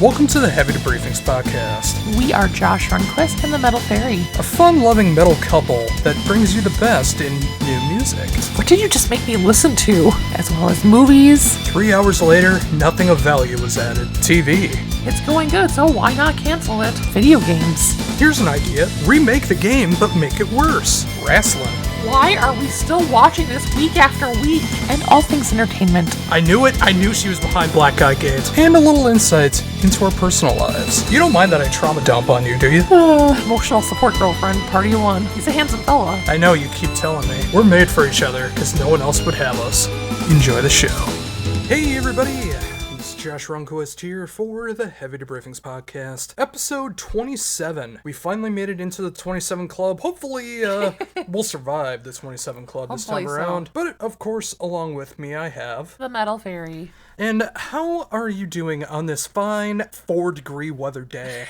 Welcome to the Heavy Debriefings podcast. We are Josh Runquist and the Metal Faerie. A fun-loving metal couple that brings you the best in new music. What did you just make me listen to? As well as movies. 3 hours later, nothing of value was added. TV. It's going good, so why not cancel it? Video games. Here's an idea. Remake the game, but make it worse. Wrestling. Why are we still watching this week after week? And all things entertainment. I knew it. I knew she was behind Black Guy Gates. And a little insight into our personal lives. You don't mind that I trauma dump on you, do you? Emotional support girlfriend, party one. He's a handsome fella. I know, you keep telling me. We're made for each other, because no one else would have us. Enjoy the show. Hey, everybody. Josh Runquist here for the Heavy Debriefings podcast, episode 27. We finally made it into the 27 club. Hopefully, we'll survive the 27 club this time around. So. But, of course, along with me, I have... the Metal Faerie. And how are you doing on this fine 4-degree weather day?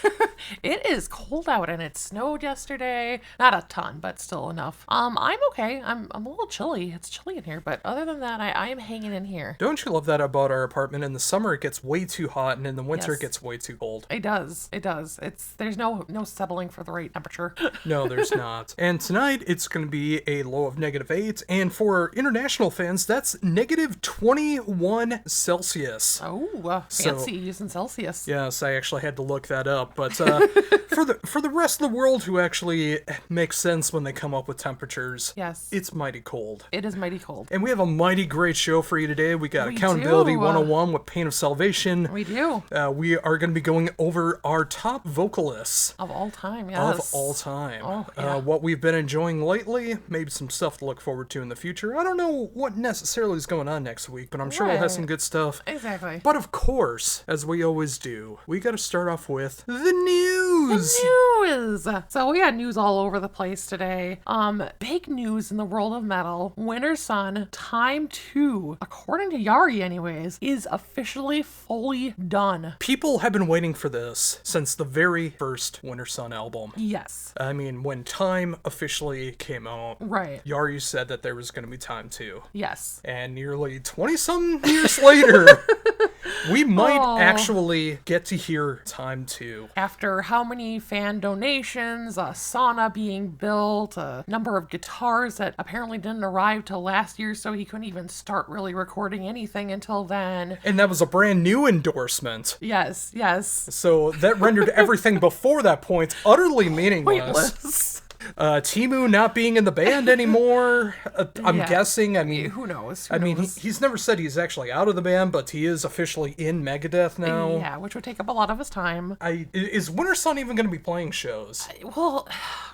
It is cold out and it snowed yesterday. Not a ton, but still enough. I'm okay. I'm a little chilly. It's chilly in here, but other than that, I am hanging in here. Don't you love that about our apartment? In the summer, it gets way too hot, and in the winter, Yes. It gets way too cold. It does. There's no settling for the right temperature. No, there's not. And tonight, it's going to be a low of -8, and for international fans, that's negative 21 Celsius. Oh, fancy using Celsius. Yes, I actually had to look that up, but for the rest of the world who actually makes sense when they come up with temperatures, Yes. it's mighty cold. It is mighty cold. And we have a mighty great show for you today. We got Accountability 101 with Pain of Salvation. We do. We are going to be going over our top vocalists. Of all time, yes. Of all time. Oh, yeah. What we've been enjoying lately, maybe some stuff to look forward to in the future. I don't know what necessarily is going on next week, but I'm sure we'll have some good stuff. Exactly. But of course, as we always do, we got to start off with the news. So we got news all over the place today. Big news in the world of metal. Wintersun Time 2, according to Yari anyways, is officially fully done. People have been waiting for this since the very first Wintersun album. Yes. I mean, when Time officially came out, Right. Yari said that there was going to be Time 2. Yes. And nearly 20-some years later, we might actually get to hear Time 2. After how many fan donations, a sauna being built, a number of guitars that apparently didn't arrive till last year, so he couldn't even start really recording anything until then. And that was a brand new endorsement. Yes. So that rendered everything before that point utterly meaningless. Pointless. Timu not being in the band anymore. I'm guessing. I mean, who knows? He's never said he's actually out of the band, but he is officially in Megadeth now. Yeah, which would take up a lot of his time. Is Wintersun even going to be playing shows? Well,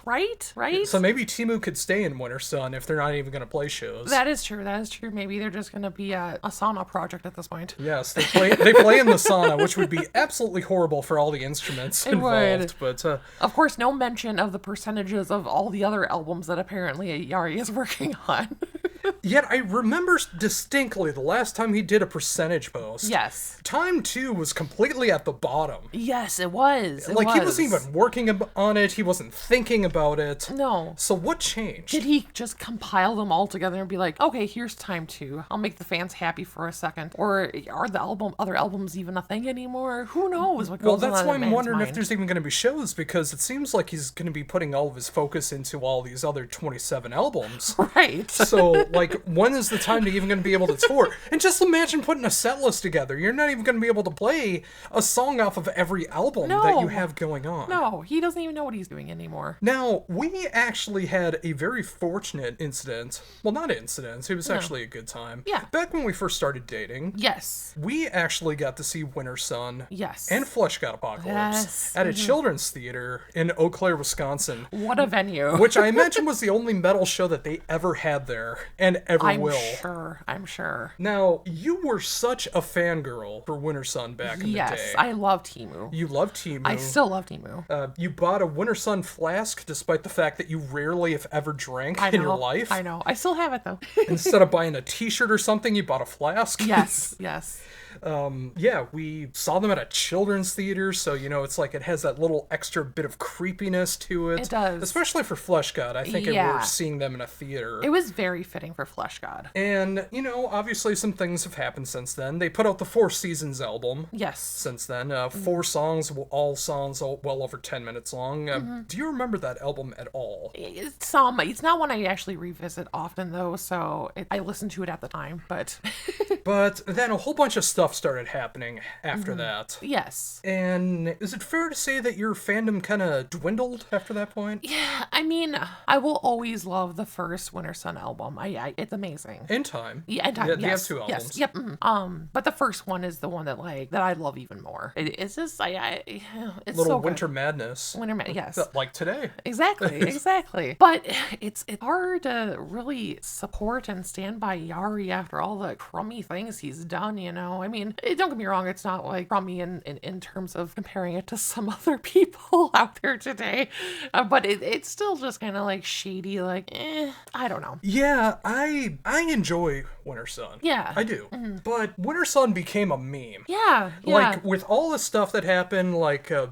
right? So maybe Timu could stay in Wintersun if they're not even going to play shows. That is true. Maybe they're just going to be a sauna project at this point. Yes, they play in the sauna, which would be absolutely horrible for all the instruments involved. Would. But of course, no mention of the percentages of all the other albums that apparently Yari is working on. Yet I remember distinctly the last time he did a percentage post. Yes. Time 2 was completely at the bottom. Yes, it was. He wasn't even working on it. He wasn't thinking about it. No. So what changed? Did he just compile them all together and be like, okay, here's Time 2. I'll make the fans happy for a second. Or are the other albums even a thing anymore? Who knows what goes on? Well, that's why I'm wondering mind. if there's even going to be shows, because it seems like he's going to be putting all of his focus into all these other 27 albums. Right. So, when is the time to even going to be able to tour? And just imagine putting a set list together. You're not even going to be able to play a song off of every album that you have going on. No, he doesn't even know what he's doing anymore. Now, we actually had a very fortunate incident. Well, not incident. It was actually a good time. Yeah. Back when we first started dating. Yes. We actually got to see Wintersun. Yes. And Flesh God Apocalypse at a children's theater in Eau Claire, Wisconsin. What a venue. Which I imagine was the only metal show that they ever had there and ever will. I'm sure. Now, you were such a fangirl for Wintersun back in the day. Yes, I love Timu. You love Timu. I still love Timu. You bought a Wintersun flask despite the fact that you rarely, if ever, drank in your life. I know. I still have it, though. Instead of buying a t-shirt or something, you bought a flask. Yes. Yeah, we saw them at a children's theater, so, it's like it has that little extra bit of creepiness to it. It does. Especially for Flesh God. I think it works seeing them in a theater. It was very fitting for Flesh God. And, obviously some things have happened since then. They put out the Four Seasons album. Yes. Since then. 4 songs, all songs well over 10 minutes long. Do you remember that album at all? It's not one I actually revisit often, though, so I listened to it at the time, but... But then a whole bunch of stuff started happening after that. Yes. And is it fair to say that your fandom kind of dwindled after that point? Yeah, I mean, I will always love the first Wintersun album. It's amazing. In Time. Yeah, In Time, They have 2 albums. Yes, yep. But the first one is the one that I love even more. It's just, it's Little so Winter good. Madness. Winter Madness, yes. Like today. Exactly. But it's hard to really support and stand by Yari after all the crummy things he's done, I mean, don't get me wrong, it's not like crummy in terms of comparing it to some other people out there today, but it's still just kind of like shady, I don't know. Yeah, I enjoy Wintersun. Yeah. I do. But Wintersun became a meme. Yeah. Like, with all the stuff that happened,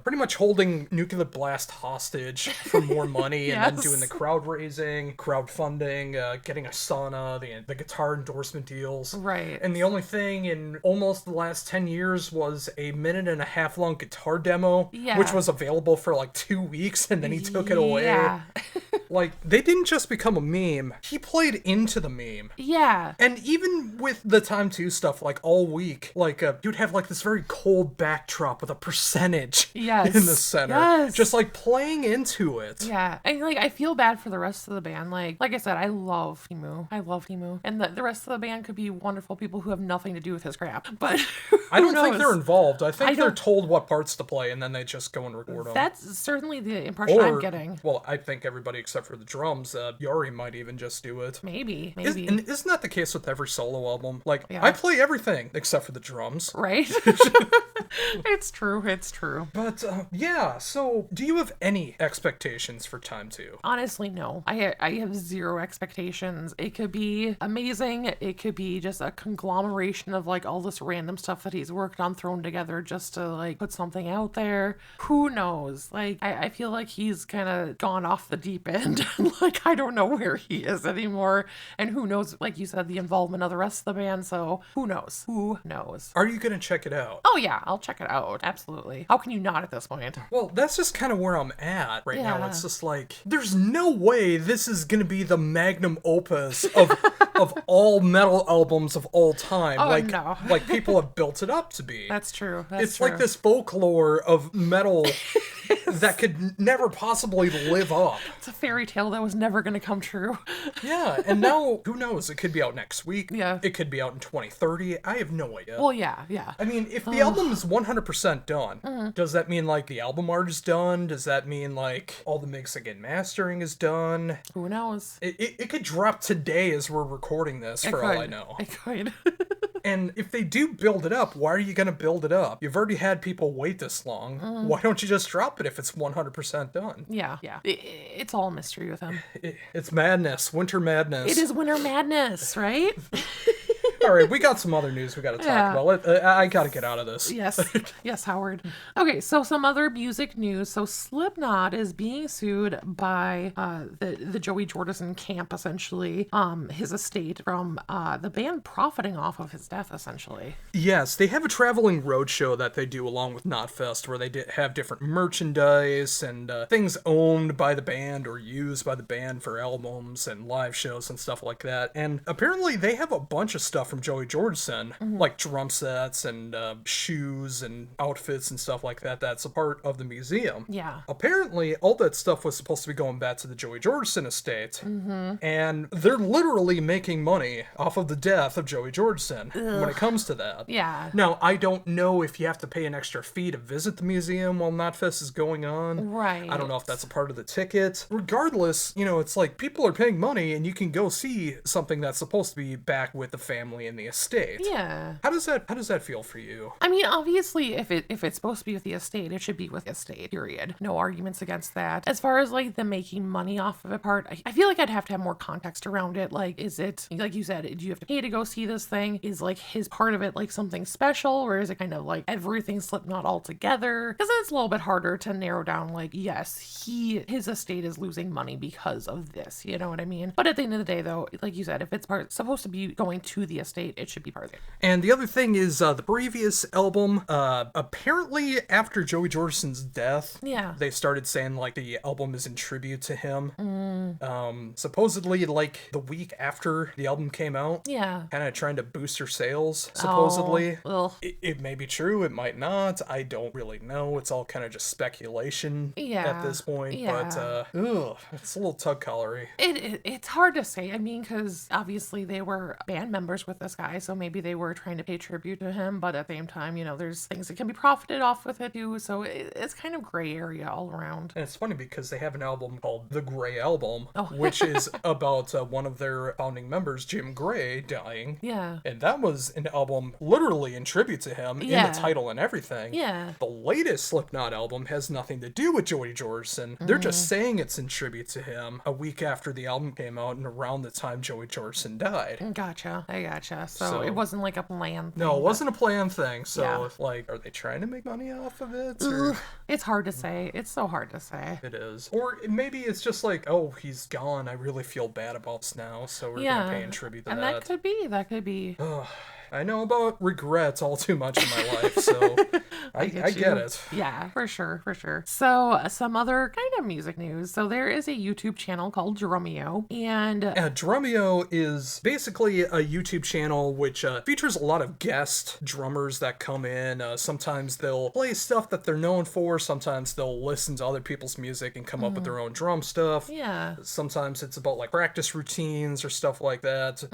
pretty much holding Nuclear Blast hostage for more money, and then doing the crowdfunding, getting a sauna, the guitar endorsement deals. Right. And the only thing in almost the last 10 years was a 1.5-minute long guitar demo, which was available for 2 weeks, and then he took it away. Yeah. They didn't just become a meme. He played into the meme. Yeah. And even with the Time 2 stuff, all week, you'd have this very cold backdrop with a percentage in the center. Yes. Just playing into it. Yeah. And I feel bad for the rest of the band. Like I said, I love Timu. And the rest of the band could be wonderful people who have nothing to do with his crap. But I don't think they're involved. I think they're told what parts to play and then they just go and record them. That's certainly the impression I'm getting. Well, I think everybody except for the drums, Yari might even just do it. Maybe. And isn't that the case with every solo album? I play everything except for the drums. Right? It's true. But, so do you have any expectations for Time 2? Honestly, no. I have zero expectations. It could be amazing. It could be just a conglomeration of all this random stuff that he's worked on thrown together just to put something out there. Who knows? I feel like he's kind of gone off the deep end. I don't know where he is anymore. And who knows, like you said, the involvement of the rest of the band. So who knows? Are you going to check it out? Oh yeah, I'll check it out. Absolutely. How can you not at this point? Well, that's just kind of where I'm at right now. It's just there's no way this is going to be the magnum opus of all metal albums of all time. Oh, no. People have built it up to be. That's true. It's like this folklore of metal that could never possibly live up. It's a fairy tale that was never going to come true. Yeah, and now, who knows? It could be out next week. Yeah. It could be out in 2030. I have no idea. Well, yeah. I mean, if the album is 100% done, does that mean, the album art is done? Does that mean, all the mixing and mastering is done? Who knows? It could drop today as we're recording this, for all I know. It could. And if they do build it up, why are you going to build it up? You've already had people wait this long. Why don't you just drop it if it's 100% done? Yeah. It's all a mystery with him. It's madness. Winter madness. It is winter madness, right? All right, we got some other news we got to talk about. I got to get out of this. Yes, Howard. Okay, so some other music news. So Slipknot is being sued by the Joey Jordison camp, essentially, his estate, from the band profiting off of his death, essentially. Yes, they have a traveling roadshow that they do along with Knotfest, where they have different merchandise and things owned by the band or used by the band for albums and live shows and stuff like that. And apparently they have a bunch of stuff from Joey Jordison, like drum sets and shoes and outfits and stuff like that, that's a part of the museum. Yeah. Apparently, all that stuff was supposed to be going back to the Joey Jordison estate, and they're literally making money off of the death of Joey Jordison when it comes to that. Yeah. Now, I don't know if you have to pay an extra fee to visit the museum while Knotfest is going on. Right. I don't know if that's a part of the ticket. Regardless, it's people are paying money and you can go see something that's supposed to be back with the family family and the estate. Yeah. How does that feel for you? I mean, obviously, if it's supposed to be with the estate, it should be with the estate, period. No arguments against that. As far as, like, the making money off of it part, I feel like I'd have to have more context around it. Like, is it, like you said, do you have to pay to go see this thing? Is, like, his part of it, like, something special? Or is it kind of, like, everything Slipknot all together? Because then it's a little bit harder to narrow down, like, yes, his estate is losing money because of this, you know what I mean? But at the end of the day, though, like you said, if it's supposed to be going to the estate, it should be part of it. And the other thing is the previous album, apparently after Joey Jordison's death, they started saying, like, the album is in tribute to him. Supposedly, like, the week after the album came out, kind of trying to boost her sales, supposedly. It may be true, it might not. I don't really know. It's all kind of just speculation at this point. But, it's a little tug-collery. It's hard to say. I mean, because obviously they were band members with this guy, so maybe they were trying to pay tribute to him, but at the same time, you know, there's things that can be profited off with it too, so it's kind of gray area all around. And it's funny because they have an album called The Gray Album, which is about one of their founding members, Jim Gray, dying. Yeah. And that was an album literally in tribute to him, in the title and everything. Yeah. The latest Slipknot album has nothing to do with Joey Jordison. They're just saying it's in tribute to him a week after the album came out and around the time Joey Jordison died. Gotcha. I gotcha. So it wasn't like a planned thing. No, it wasn't a planned thing. So, like, are they trying to make money off of it? Or? It's hard to say. It's so hard to say. It is. Or maybe it's just like, oh, he's gone. I really feel bad about this now, so we're going to pay in tribute to that. And that could be. I know about regrets all too much in my life, so I get it. Yeah, for sure. So, some other kind of music news. So, there is a YouTube channel called Drumeo, and... Drumeo is basically a YouTube channel which features a lot of guest drummers that come in. Sometimes they'll play stuff that they're known for. Sometimes they'll listen to other people's music and come up with their own drum stuff. Yeah. Sometimes it's about, like, practice routines or stuff like that.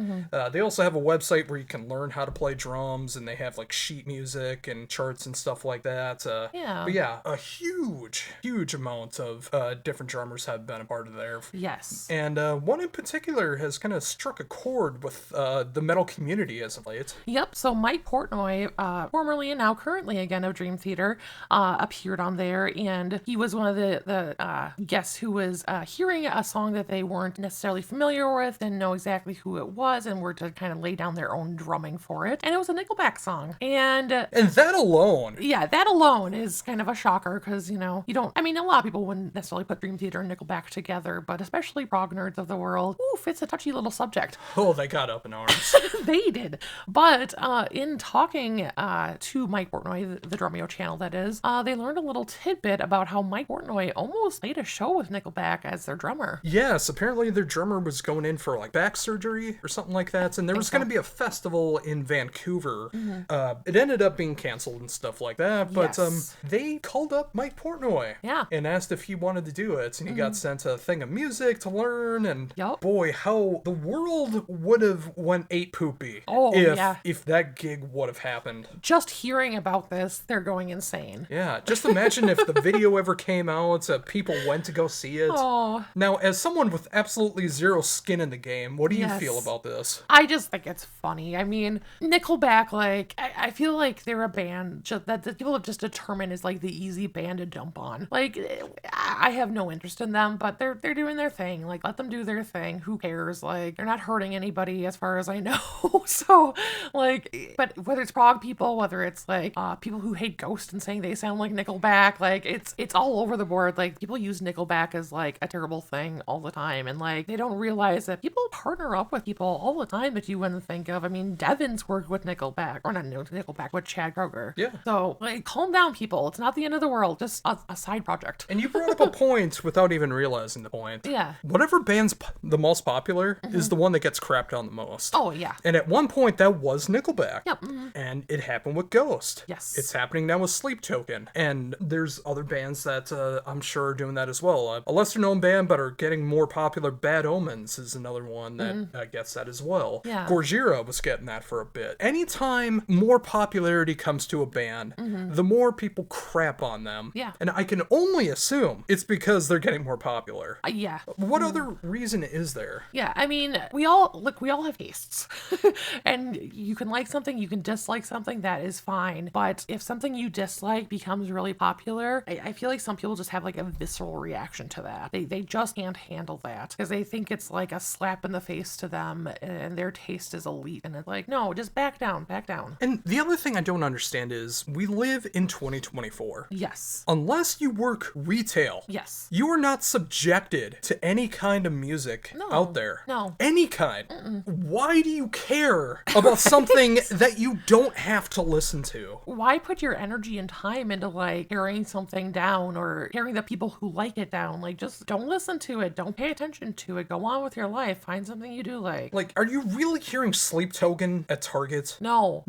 They also have a website where you can learn how to play drums, and they have, like, sheet music and charts and stuff like that. But yeah, a huge amount of different drummers have been a part of there. Yes. And one in particular has kind of struck a chord with the metal community as of late. Yep. So Mike Portnoy, formerly and now currently again of Dream Theater, appeared on there, and he was one of the guests who was hearing a song that they weren't necessarily familiar with, didn't know exactly who it was, and were to kind of lay down their own drumming for it. And it was a Nickelback song. And that alone. Yeah, that alone is kind of a shocker because, you know, you don't, I mean, a lot of people wouldn't necessarily put Dream Theater and Nickelback together, but especially prog nerds of the world, oof, it's a touchy little subject. Oh, they got up in arms. They did. But in talking to Mike Portnoy, the Drumeo channel that is, they learned a little tidbit about how Mike Portnoy almost played a show with Nickelback as their drummer. Yes, apparently their drummer was going in for, like, back surgery or something like that, and there was going to be a festival in Vancouver. It ended up being canceled and stuff like that, but they called up Mike Portnoy and asked if he wanted to do it, and he got sent a thing of music to learn, and boy, how the world would have went ape poopy if that gig would have happened. Just hearing about this, they're going insane. Yeah, just imagine if the video ever came out, people went to go see it. Oh. Now, as someone with absolutely zero skin in the game, what do you feel about this? I just think it's funny. I mean, Nickelback, like, I feel like they're a band that the people have just determined is, like, the easy band to jump on. Like, I have no interest in them, but they're doing their thing. Like, let them do their thing. Who cares? Like, they're not hurting anybody as far as I know. So, like, but whether it's prog people, whether it's, like, people who hate Ghost and saying they sound like Nickelback, like, it's all over the board. Like, people use Nickelback as, like, a terrible thing all the time, and, like, they don't realize that people partner up with people all the time that you wouldn't think of. I mean, Devin's worked with Nickelback, or not Nickelback, with Chad Kroeger. Yeah. So, like, calm down, people. It's not the end of the world. Just a side project. And you brought up a point without even realizing the point. Yeah. Whatever band's the most popular is the one that gets crapped on the most. Oh, yeah. And at one point, that was Nickelback. Yep. And it happened with Ghost. Yes. It's happening now with Sleep Token. And there's other bands that I'm sure are doing that as well. A lesser-known band, but are getting more popular. Bad Omens is another one that gets that as well. Yeah. Gojira was getting that for a bit. Anytime more popularity comes to a band, the more people crap on them. Yeah. And I can only assume It's because they're getting more popular. Yeah. What other reason is there? Yeah, I mean, we all have tastes. And you can like something, you can dislike something, that is fine. But if something you dislike becomes really popular, I feel like some people just have like a visceral reaction to that. They just can't handle that because they think it's like a slap in the face to them and their taste is elite. And it's like, no, just back down. And the other thing I don't understand is we live in 2024. Yes. Unless you work retail. Yes. You are not subjected to any kind of music out there. No. Any kind. Why do you care about something that you don't have to listen to? Why put your energy and time into like tearing something down or tearing the people who like it down? Like, just don't listen to it. Don't pay attention to it. Go on with your life. Find something you do like. Like, are you really hearing Sleep Token at Target? No.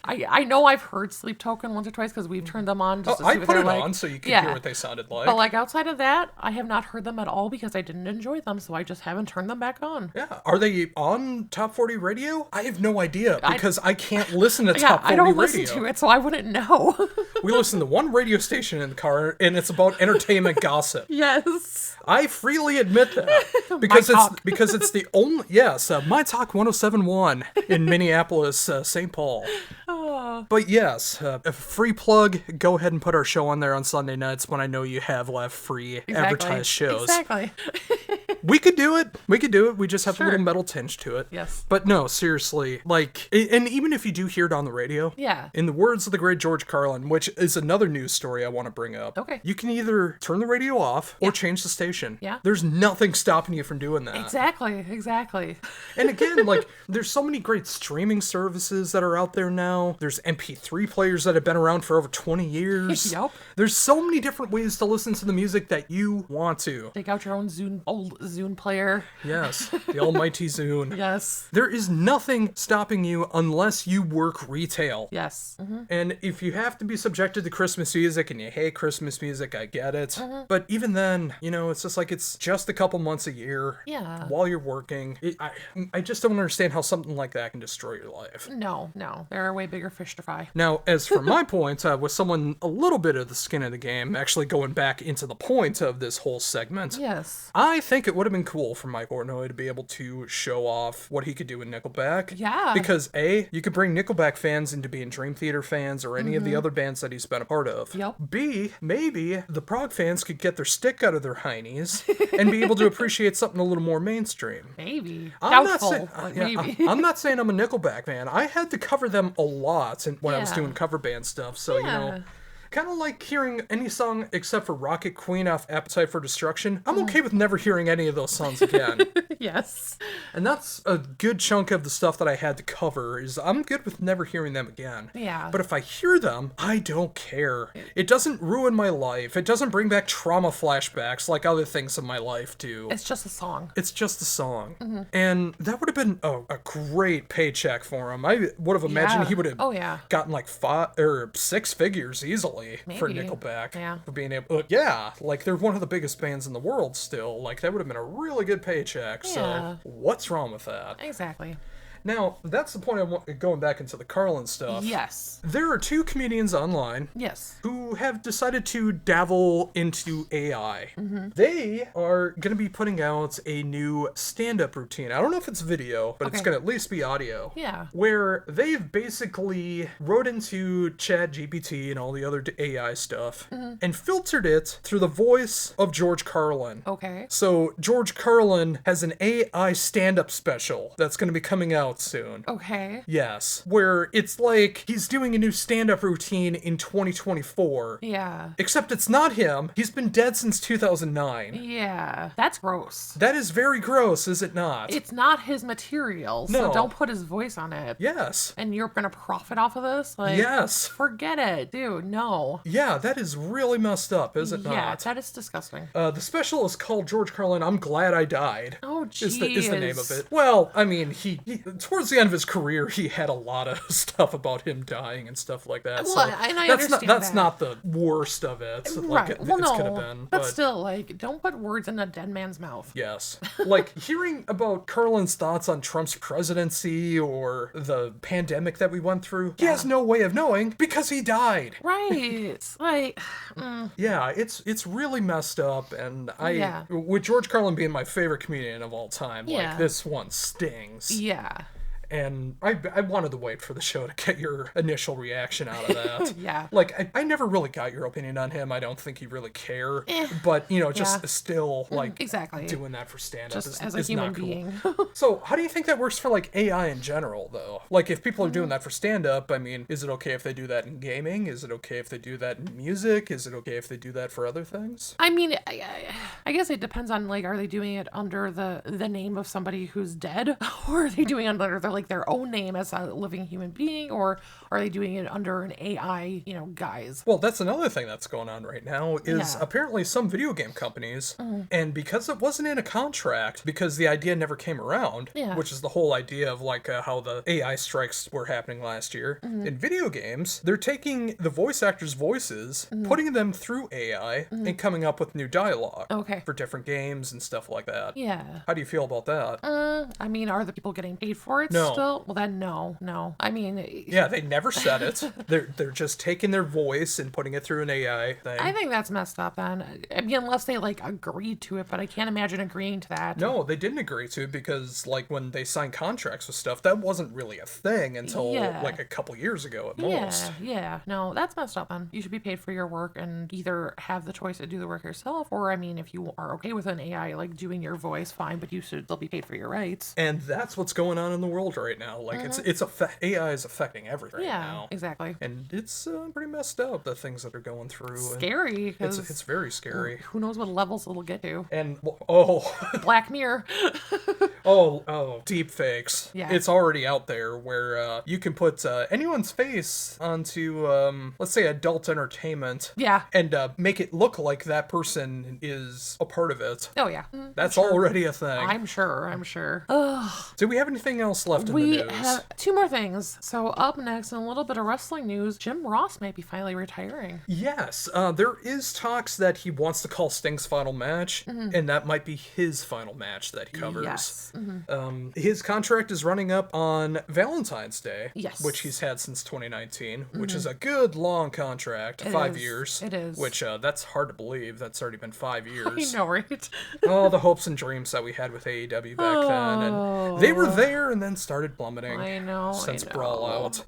I know I've heard Sleep Token once or twice because we've turned them on just to see I what put they're it like. on so you can hear what they sounded like. But like outside of that, I have not heard them at all because I didn't enjoy them, so I just haven't turned them back on. Yeah. Are they on Top 40 Radio? I have no idea because I can't listen to Top 40 Radio. I don't listen to it, so I wouldn't know. We listen to one radio station in the car, and it's about entertainment gossip. Yes. I freely admit that because it's the only My Talk 107.1 in Minneapolis, St. Paul. But yes, a free plug. Go ahead and put our show on there on Sunday nights when I know you have left free advertised shows. Exactly. We could do it. We just have a little metal tinge to it. Yes. But no, seriously, like, and even if you do hear it on the radio, in the words of the great George Carlin, which is another news story I want to bring up, you can either turn the radio off or change the station. Yeah. There's nothing stopping you from doing that. Exactly. And again, like, there's so many great streaming services that are out there now. There's MP3 players that have been around for over 20 years. Yep. There's so many different ways to listen to the music that you want to. Take out your own old Zune player. Yes, the almighty Zune. Yes. There is nothing stopping you unless you work retail. Yes. And if you have to be subjected to Christmas music and you hate Christmas music, I get it. But even then, it's just like it's just a couple months a year. Yeah. While you're working. I just don't understand how something like that can destroy your life. No. There are way bigger fish to fry. Now, as for my point, with someone a little bit of the skin of the game, actually going back into the point of this whole segment. Yes. I think it would have been cool for Mike Portnoy to be able to show off what he could do in Nickelback. Yeah. Because A, you could bring Nickelback fans into being Dream Theater fans or any of the other bands that he's been a part of. Yep. B, maybe the prog fans could get their stick out of their heinies and be able to appreciate something a little more mainstream. Maybe. I'm Doubtful. maybe. I'm not saying I'm a Nickelback fan. I had to cover them a lot when I was doing cover band stuff. So, kind of like hearing any song except for Rocket Queen off Appetite for Destruction. I'm okay with never hearing any of those songs again. Yes. And that's a good chunk of the stuff that I had to cover is I'm good with never hearing them again. Yeah. But if I hear them, I don't care. It doesn't ruin my life. It doesn't bring back trauma flashbacks like other things in my life do. It's just a song. It's just a song. And that would have been a great paycheck for him. I would have imagined he would have gotten like 5 or 6 figures easily. For Nickelback. Yeah. For being able like they're one of the biggest bands in the world still. Like that would have been a really good paycheck. So what's wrong with that? Exactly. Now, that's the point I want going back into the Carlin stuff. Yes. There are 2 comedians online who have decided to dabble into AI. They are going to be putting out a new stand-up routine. I don't know if it's video, but it's going to at least be audio. Yeah. Where they've basically wrote into ChatGPT and all the other AI stuff and filtered it through the voice of George Carlin. Okay. So George Carlin has an AI stand-up special that's going to be coming out soon. Okay. Yes. Where it's like he's doing a new stand-up routine in 2024. Yeah. Except it's not him. He's been dead since 2009. Yeah. That's gross. That is very gross, is it not? It's not his material, so don't put his voice on it. Yes. And you're gonna profit off of this? Like, yes. Forget it, dude. No. Yeah, that is really messed up, is it not? Yeah, that is disgusting. The special is called George Carlin, I'm Glad I Died. Oh, jeez. Is the name of it. Well, I mean, towards the end of his career, he had a lot of stuff about him dying and stuff like that. Well, So and I that's understand that's that. not the worst of it. Like Right. it Well, could have no. been. But still, like, don't put words in a dead man's mouth. Yes. Like, hearing about Carlin's thoughts on Trump's presidency or the pandemic that we went through, he has no way of knowing because he died. Right. Like, Yeah, it's really messed up, and Yeah. with George Carlin being my favorite comedian of all time, Yeah. like, this one stings. yeah. And I wanted to wait for the show to get your initial reaction out of that. Yeah. Like, I never really got your opinion on him. I don't think he really cared. But, just still, like, Exactly. doing that for stand-up Just is as a human not cool. being. So, how do you think that works for, like, AI in general, though? Like, if people are doing that for stand-up, I mean, is it okay if they do that in gaming? Is it okay if they do that in music? Is it okay if they do that for other things? I mean, I guess it depends on, like, are they doing it under the name of somebody who's dead? Or are they doing it under their own name as a living human being? Or are they doing it under an AI, guise? Well, that's another thing that's going on right now is Yeah. apparently some video game companies, and because it wasn't in a contract, because the idea never came around, Yeah. which is the whole idea of like how the AI strikes were happening last year, in video games, they're taking the voice actors' voices, putting them through AI, and coming up with new dialogue Okay. for different games and stuff like that. Yeah. How do you feel about that? I mean, are the people getting paid for it No. still? Well, then no. I mean, Yeah, they never said it. They're just taking their voice and putting it through an AI thing. I think that's messed up then. I mean, unless they, like, agreed to it, but I can't imagine agreeing to that. No, they didn't agree to, because like when they signed contracts with stuff, that wasn't really a thing until Yeah. like a couple years ago at most. Yeah. No, that's messed up then. You should be paid for your work and either have the choice to do the work yourself, or, I mean, if you are okay with an AI, like, doing your voice, fine, but you should still be paid for your rights. And that's what's going on in the world right now. Like AI is affecting everything right now. Exactly. And it's pretty messed up, the things that are going through. And Scary, because it's very scary. who knows what levels it'll get to. And Black Mirror. deep fakes. Yeah. It's already out there where you can put anyone's face onto, let's say, adult entertainment. Yeah. And make it look like that person is a part of it. Oh, yeah. That's already a thing. I'm sure. Do we have anything else left in the We news? have two more things. So up next, in a little bit of wrestling news, Jim Ross might be finally retiring. Yes, there is talks that he wants to call Sting's final match, and that might be his final match that he covers. Yes. His contract is running up on Valentine's Day, Yes. which he's had since 2019, which is a good long contract, 5 is. years. It is. Which, that's hard to believe. That's already been 5 years. I know, right? All the hopes and dreams that we had with AEW back then, and they were there and then started plummeting. I know. Since Brawl Out.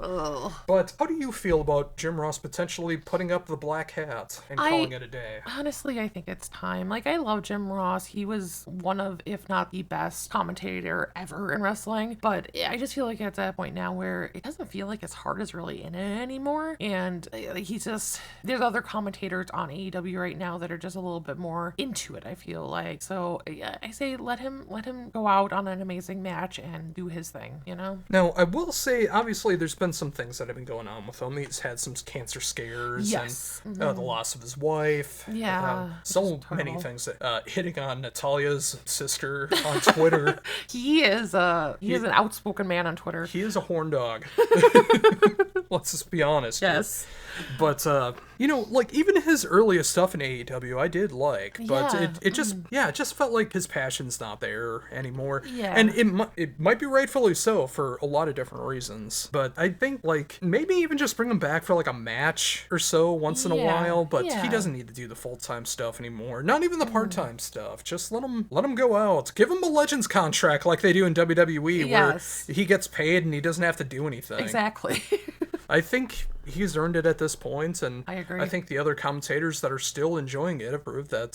But how do you feel about Jim Ross potentially putting up the black hat and calling it a day? Honestly, I think it's time. Like, I love Jim Ross. He was one of, if not the best commentator ever in wrestling. But I just feel like at that point now where it doesn't feel like his heart is really in it anymore. And he's just, there's other commentators on AEW right now that are just a little bit more into it, I feel like. So yeah, I say let him go out on an amazing match and do his thing, Now, I will say, obviously, there's been some things that have been going on with him. He's had some cancer scares, Yes. and the loss of his wife. Yeah, so which is many terrible. things. Hitting on Natalia's sister on Twitter. He is an outspoken man on Twitter. He is a horn dog. Let's just be honest. Yes. But, like, even his earliest stuff in AEW, I did like. But Yeah. it just felt like his passion's not there anymore. Yeah. And it might be rightfully so for a lot of different reasons. But I think, like, maybe even just bring him back for, like, a match or so once in a Yeah. while. But Yeah. he doesn't need to do the full-time stuff anymore. Not even the part-time stuff. Just let him go out. Give him a Legends contract like they do in WWE, Yes. where he gets paid and he doesn't have to do anything. Exactly. I think he's earned it at this point, and I agree. I think the other commentators that are still enjoying it have proved that,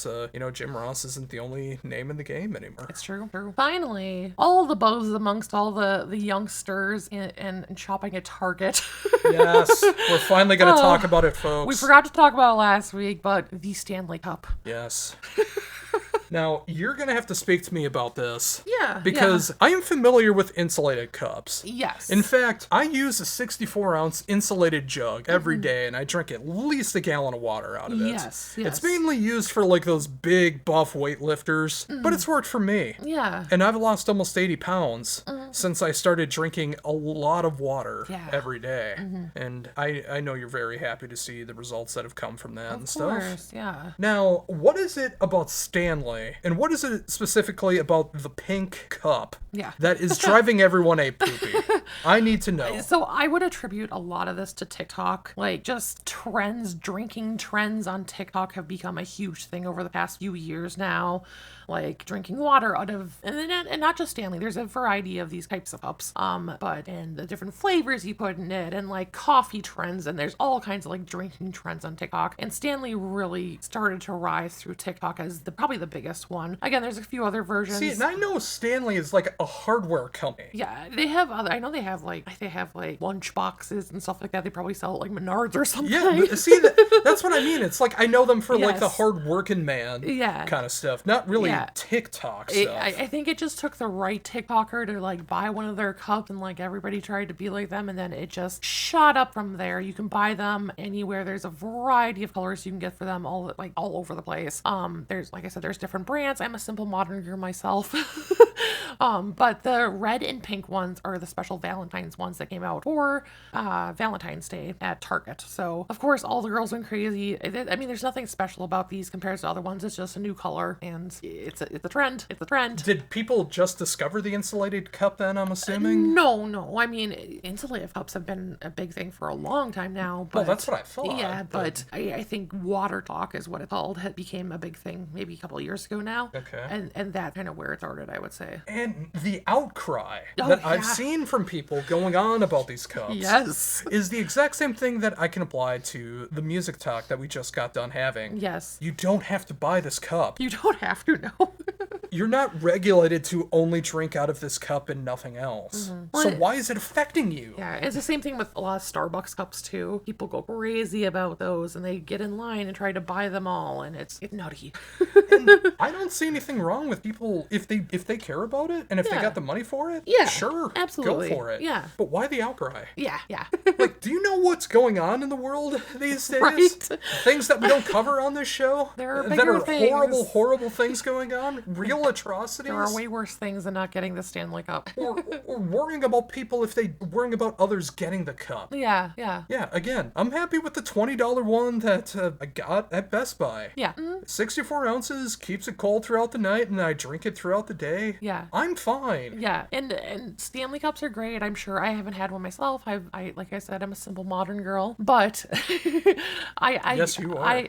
Jim Ross isn't the only name in the game anymore. It's true. Finally, all the buzz amongst all the youngsters and shopping at Target. Yes, we're finally going to talk about it, folks. We forgot to talk about it last week, but the Stanley Cup. Yes. Now, you're going to have to speak to me about this. Yeah. Because I am familiar with insulated cups. Yes. In fact, I use a 64-ounce insulated jug every day, and I drink at least a gallon of water out of it. Yes. It's mainly used for, like, those big, buff weightlifters, but it's worked for me. Yeah. And I've lost almost 80 pounds since I started drinking a lot of water every day. And I know you're very happy to see the results that have come from that and stuff. Of course, yeah. Now, what is it about Stanley, and what is it specifically about the pink cup that is driving everyone poopy? I need to know. So I would attribute a lot of this to TikTok. Like, just trends, drinking trends on TikTok have become a huge thing over the past few years now. Like, drinking water out of, and not just Stanley, there's a variety of these types of cups, and the different flavors you put in it, and like coffee trends, and there's all kinds of like drinking trends on TikTok, and Stanley really started to rise through TikTok as probably the biggest one. Again, there's a few other versions. See, and I know Stanley is like a hardware company. Yeah, they have other, I know they have like lunch boxes and stuff like that. They probably sell it like Menards or something. Yeah, see, that's what I mean. It's like I know them for like the hard working man kind of stuff, not really TikTok stuff. I think it just took the right TikToker to like buy one of their cups, and like everybody tried to be like them, and then it just shot up from there. You can buy them anywhere. There's a variety of colors you can get for them all over the place. There's, like I said, there's different brands. I'm a simple modern girl myself. But the red and pink ones are the special Valentine's ones that came out for Valentine's Day at Target. So of course all the girls went crazy. I mean, there's nothing special about these compared to other ones. It's just a new color, and it's a trend. It's a trend. Did people just discover the insulated cup then, I'm assuming? No. I mean, insulated cups have been a big thing for a long time now. But, well, that's what I thought. Yeah, but I think water talk is what it's called. It became a big thing maybe a couple of years ago now. Okay. And that's kind of where it started, I would say. And the outcry that I've seen from people going on about these cups is the exact same thing that I can apply to the music talk that we just got done having. Yes. You don't have to buy this cup. You don't have to, no. You're not regulated to only drink out of this cup and nothing else. So why is it affecting you? Yeah, it's the same thing with a lot of Starbucks cups too. People go crazy about those, and they get in line and try to buy them all, and it's nutty. And I don't see anything wrong with people if they care about it and if they got the money for it. Yeah, sure, absolutely. Go for it. Yeah, but why the outcry? Yeah. Like, do you know what's going on in the world these days? Right? Things that we don't cover on this show. There are bigger things. horrible things going on. Real atrocities. There are way worse things than not getting the Stanley Cup. or worrying about people worrying about others getting the cup. Yeah. Yeah, again, I'm happy with the $20 one that I got at Best Buy. Yeah. 64 ounces, keeps it cold throughout the night, and I drink it throughout the day. Yeah. I'm fine. Yeah, and Stanley Cups are great. I'm sure I haven't had one myself. I like I said, I'm a simple modern girl, but yes, you are.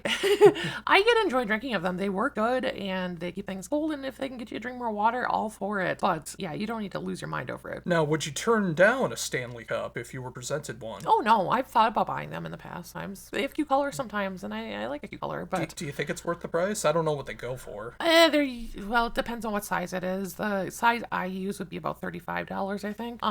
I get enjoy drinking of them. They work good, and they keep things cold, and if they can get you to drink more water, all for it. But yeah, you don't need to lose your mind over it. Now, would you turn down a Stanley Cup if you were presented one? Oh no, I've thought about buying them in the past times. They have cute colors sometimes, and I like a cute color. But do you think it's worth the price? I don't know what they go for. Well, it depends on what size it is. The size I use would be about $35, I think.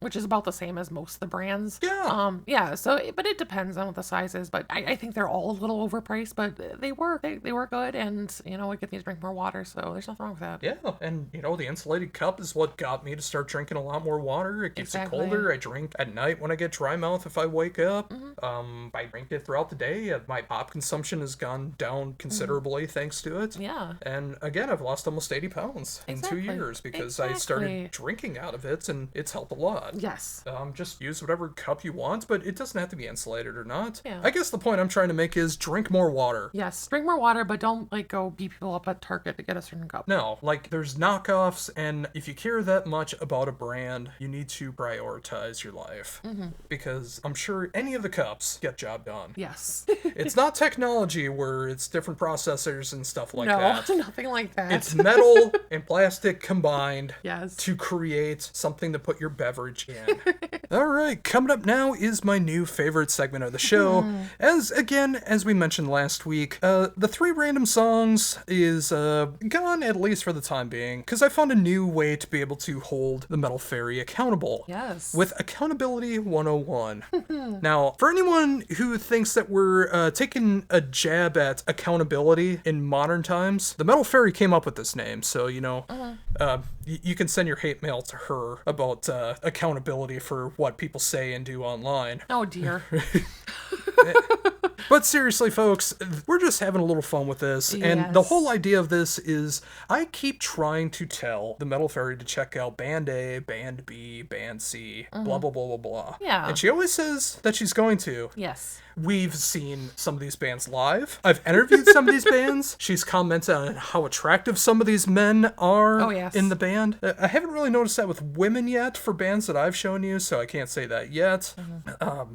Which is about the same as most of the brands. Yeah. So, but it depends on what the size is. But I think they're all a little overpriced, but they work. They work good, and it gets me to drink more water. So there's nothing wrong with that. Yeah, and the insulated cup is what got me to start drinking a lot more water. It keeps it colder. I drink at night when I get dry mouth if I wake up. I drink it throughout the day. My pop consumption has gone down considerably thanks to it. Yeah. And again, I've lost almost 80 pounds in 2 years because I started drinking out of it, and it's helped a lot. Yes. Just use whatever cup you want, but it doesn't have to be insulated or not. Yeah. I guess the point I'm trying to make is drink more water. Yes, drink more water, but don't go beat people up at Target to get a certain cup. No, there's knockoffs, and if you care that much about a brand, you need to prioritize your life. Because I'm sure any of the cups get job done. Yes. It's not technology where it's different processors and stuff like that. No, nothing like that. It's metal and plastic combined to create something to put your beverage in. All right, coming up now is my new favorite segment of the show. As we mentioned last week, the 3 random songs is gone at least least for the time being, because I found a new way to be able to hold the Metal Faerie accountable. Yes. With Accountability 101. Now, for anyone who thinks that we're taking a jab at accountability in modern times, the Metal Faerie came up with this name, so, you know, you can send your hate mail to her about accountability for what people say and do online. Oh, dear. But seriously, folks, we're just having a little fun with this. Yes. And the whole idea of this is I keep trying to tell the Metal Faerie to check out Band A, Band B, Band C, blah, blah, blah, blah, blah. Yeah. And she always says that she's going to. Yes. We've seen some of these bands live. I've interviewed some of these bands. She's commented on how attractive some of these men are in the band. I haven't really noticed that with women yet for bands that I've shown you, so I can't say that yet.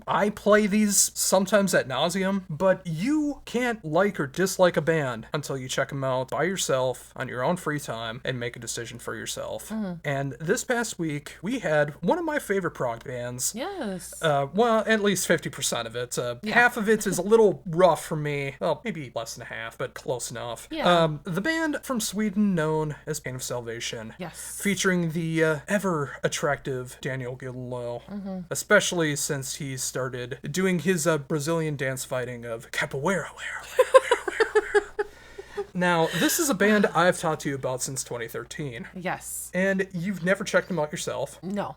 I play these sometimes ad nauseum, but you can't like or dislike a band until you check them out by yourself on your own free time and make a decision for yourself. And this past week, we had one of my favorite prog bands. Yes. Well, at least 50% of it. Half of it is a little rough for me. Well, maybe less than a half, but close enough. Yeah. The band from Sweden known as Pain of Salvation. Yes. Featuring the ever attractive Daniel Gillow, especially since he started doing his Brazilian dance fighting of capoeira. Now, this is a band I've talked to you about since 2013. Yes. And you've never checked them out yourself. No.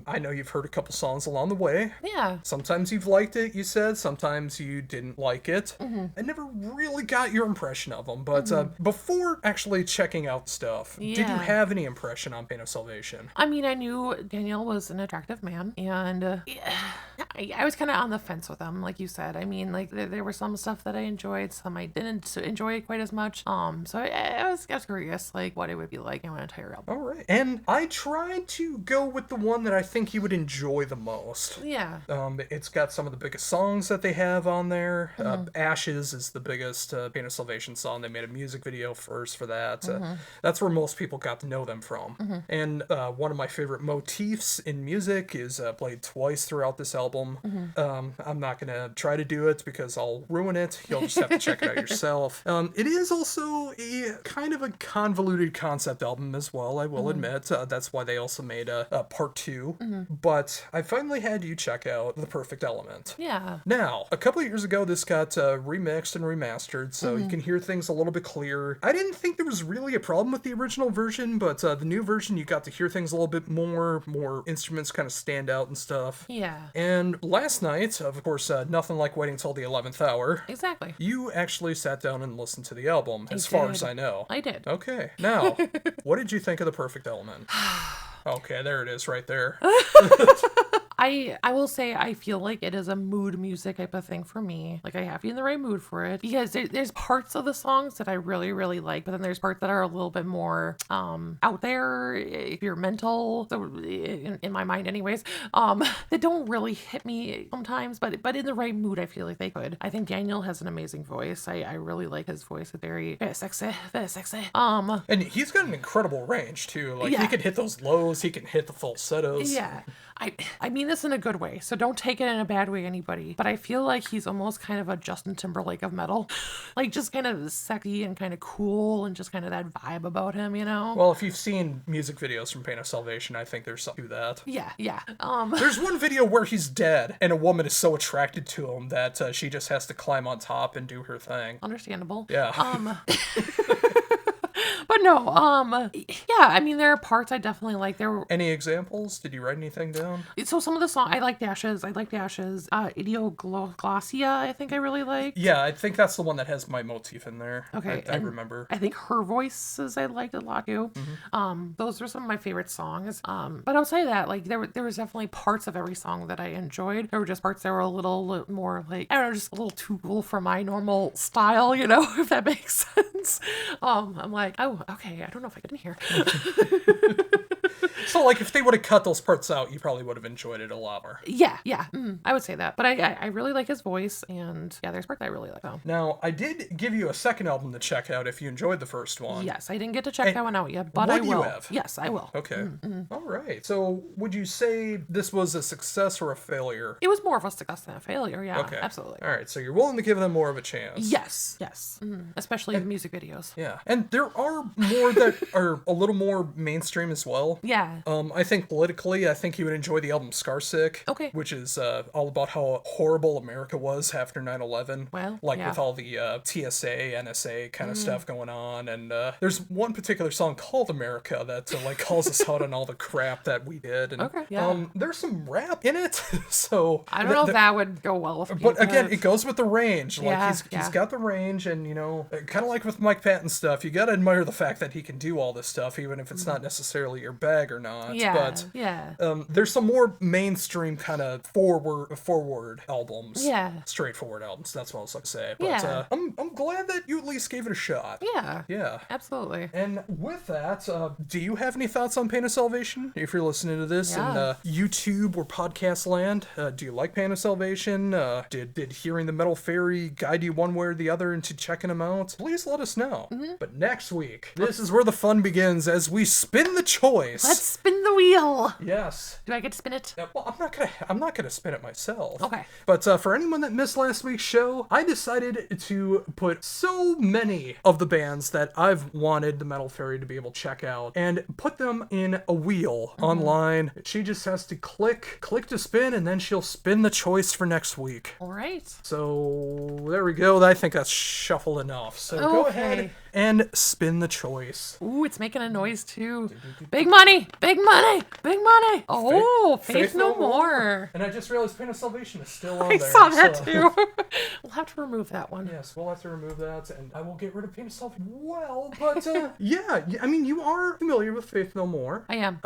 I know you've heard a couple songs along the way. Yeah. Sometimes you've liked it, you said. Sometimes you didn't like it. I never really got your impression of them. But before actually checking out stuff, did you have any impression on Pain of Salvation? I mean, I knew Daniel was an attractive man, and I was kind of on the fence with him, like you said. I mean, like, there were some stuff that I enjoyed, some I didn't enjoy quite as much. So I was curious, like, what it would be like in an entire album. All right. And I tried to go with the one that I think you would enjoy the most. Yeah. It's got some of the biggest songs that they have on there. Ashes is the biggest Pain of Salvation song. They made a music video first for that. That's where most people got to know them from. And one of my favorite motifs in music is played twice throughout this album. I'm not going to try to do it because I'll ruin it. You'll just have to check it out yourself. It is also a kind of a convoluted concept album as well, I will admit. That's why they also made a part 2. But I finally had you check out The Perfect Element. Yeah. Now, a couple of years ago, this got remixed and remastered, so you can hear things a little bit clearer. I didn't think there was really a problem with the original version, but the new version, you got to hear things a little bit more instruments kind of stand out and stuff. Yeah. And last night, of course, nothing like waiting till the 11th hour. Exactly. You actually sat down and listened to the album, as far as I know. I did. Okay. Now, what did you think of The Perfect Element? Okay, there it is right there. I will say I feel like it is a mood music type of thing for me. Like, I have to be in the right mood for it, because there's parts of the songs that I really, really like, but then there's parts that are a little bit more out there, experimental, so in my mind anyways, that don't really hit me sometimes, but in the right mood I feel like they could. I think Daniel has an amazing voice. I really like his voice. It's very sexy, very sexy. And he's got an incredible range too. Like, he can hit those lows, he can hit the falsettos. Yeah. I mean this in a good way, so don't take it in a bad way, anybody. But I feel like he's almost kind of a Justin Timberlake of metal. Like, just kind of sexy and kind of cool and just kind of that vibe about him, you know? Well, if you've seen music videos from Pain of Salvation, I think there's something to that. Yeah. There's one video where he's dead, and a woman is so attracted to him that she just has to climb on top and do her thing. Understandable. Yeah. But no, yeah, I mean, there are parts I definitely like. There were... Any examples? Did you write anything down? So some of the songs, I liked Ashes. Idioglossia, I think I really liked. Yeah, I think that's the one that has my motif in there. Okay. I remember. I think her voices I liked a lot too. Those were some of my favorite songs. But I'll say that, like, there was definitely parts of every song that I enjoyed. There were just parts that were a little more, like, I don't know, just a little too cool for my normal style, you know, if that makes sense. I'm like, oh, okay, I don't know if I get in here. So, like, if they would have cut those parts out, you probably would have enjoyed it a lot more. Yeah. I would say that. But I really like his voice, and yeah, there's parts I really like. So. Now, I did give you a second album to check out if you enjoyed the first one. Yes, I didn't get to check that one out yet, but I will. You have? Yes, I will. Okay. All right. So, would you say this was a success or a failure? It was more of a success than a failure, yeah. Okay. Absolutely. All right. So, you're willing to give them more of a chance. Yes. Especially the music videos. Yeah. And there are more that are a little more mainstream as well. Yeah. I think politically, I think you would enjoy the album Scarsick. Okay. Which is all about how horrible America was after 9/11. Well, like yeah. with all the TSA, NSA kind of stuff going on. And there's one particular song called America that like calls us out on all the crap that we did. And, okay. Yeah. There's some rap in it. So I don't know if that would go well with But again, it goes with the range. Like yeah, he's got the range, and you know, kind of like with Mike Patton stuff, you gotta admire the fact that he can do all this stuff, even if it's not necessarily your bag or not. Yeah. But yeah. There's some more mainstream kind of forward albums. Yeah. Straightforward albums. That's what I was going to say. But Yeah. I'm glad that you at least gave it a shot. Yeah. Yeah. Absolutely. And with that, do you have any thoughts on Pain of Salvation? If you're listening to this in YouTube or podcast land, do you like Pain of Salvation? Did hearing the Metal Faerie guide you one way or the other into checking them out? Please let us know. But next week, this is where the fun begins as we spin the choice. Let's spin the wheel. Yes. Do I get to spin it? Well, I'm not gonna spin it myself. Okay. But for anyone that missed last week's show, I decided to put so many of the bands that I've wanted the Metal Faerie to be able to check out and put them in a wheel online. She just has to click to spin, and then she'll spin the choice for next week. All right. So there we go. I think that's shuffled enough. So go ahead and spin the choice. Ooh, it's making a noise too. Big money! Big money! Big money! Oh, Faith No More. And I just realized Pain of Salvation is still on I there. saw that too. We'll have to remove that one. Yes, we'll have to remove that, and I will get rid of Pain of Salvation. Well, but yeah, I mean, you are familiar with Faith No More. I am.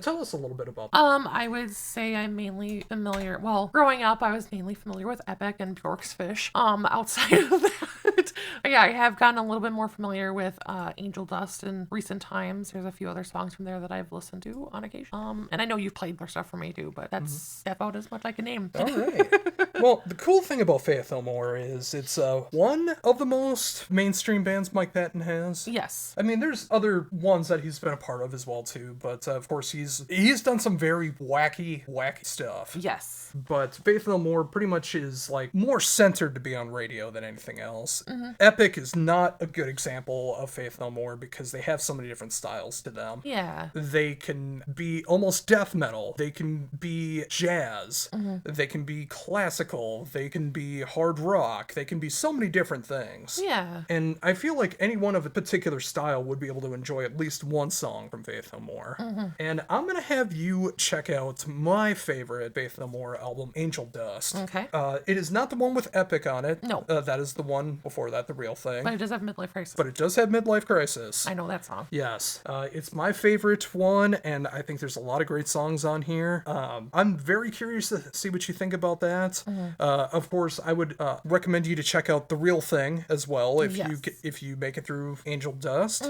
Tell us a little bit about that. I would say I'm mainly familiar. Well, growing up, I was mainly familiar with Epic and Bjork's Fish. Outside of that, yeah, I have gotten a little bit more familiar with Angel Dust in recent times. There's a few other songs from there that I've listened to on occasion. And I know you've played more stuff for me too, but that's about as much I can name. All right. Well, the cool thing about Faith No More is it's one of the most mainstream bands Mike Patton has. Yes. I mean, there's other ones that he's been a part of as well too, but of course he's done some very wacky stuff. Yes. But Faith No More pretty much is like more centered to be on radio than anything else. Epic is not a good example of Faith No More because they have so many different styles to them. Yeah. They can be almost death metal. They can be jazz. They can be classical. They can be hard rock. They can be so many different things. Yeah. And I feel like any one of a particular style would be able to enjoy at least one song from Faith No More. And I'm going to have you check out my favorite Faith No More album, Angel Dust. Okay. It is not the one with Epic on it. No. That is the one before that, The Real Thing. But it does have Midlife Crisis. But it does have Midlife Crisis. I know that song. Yes. It's my favorite one, and I think there's a lot of great songs on here. I'm very curious to see what you think about that. Of course, I would recommend you to check out The Real Thing as well. If you make it through Angel Dust,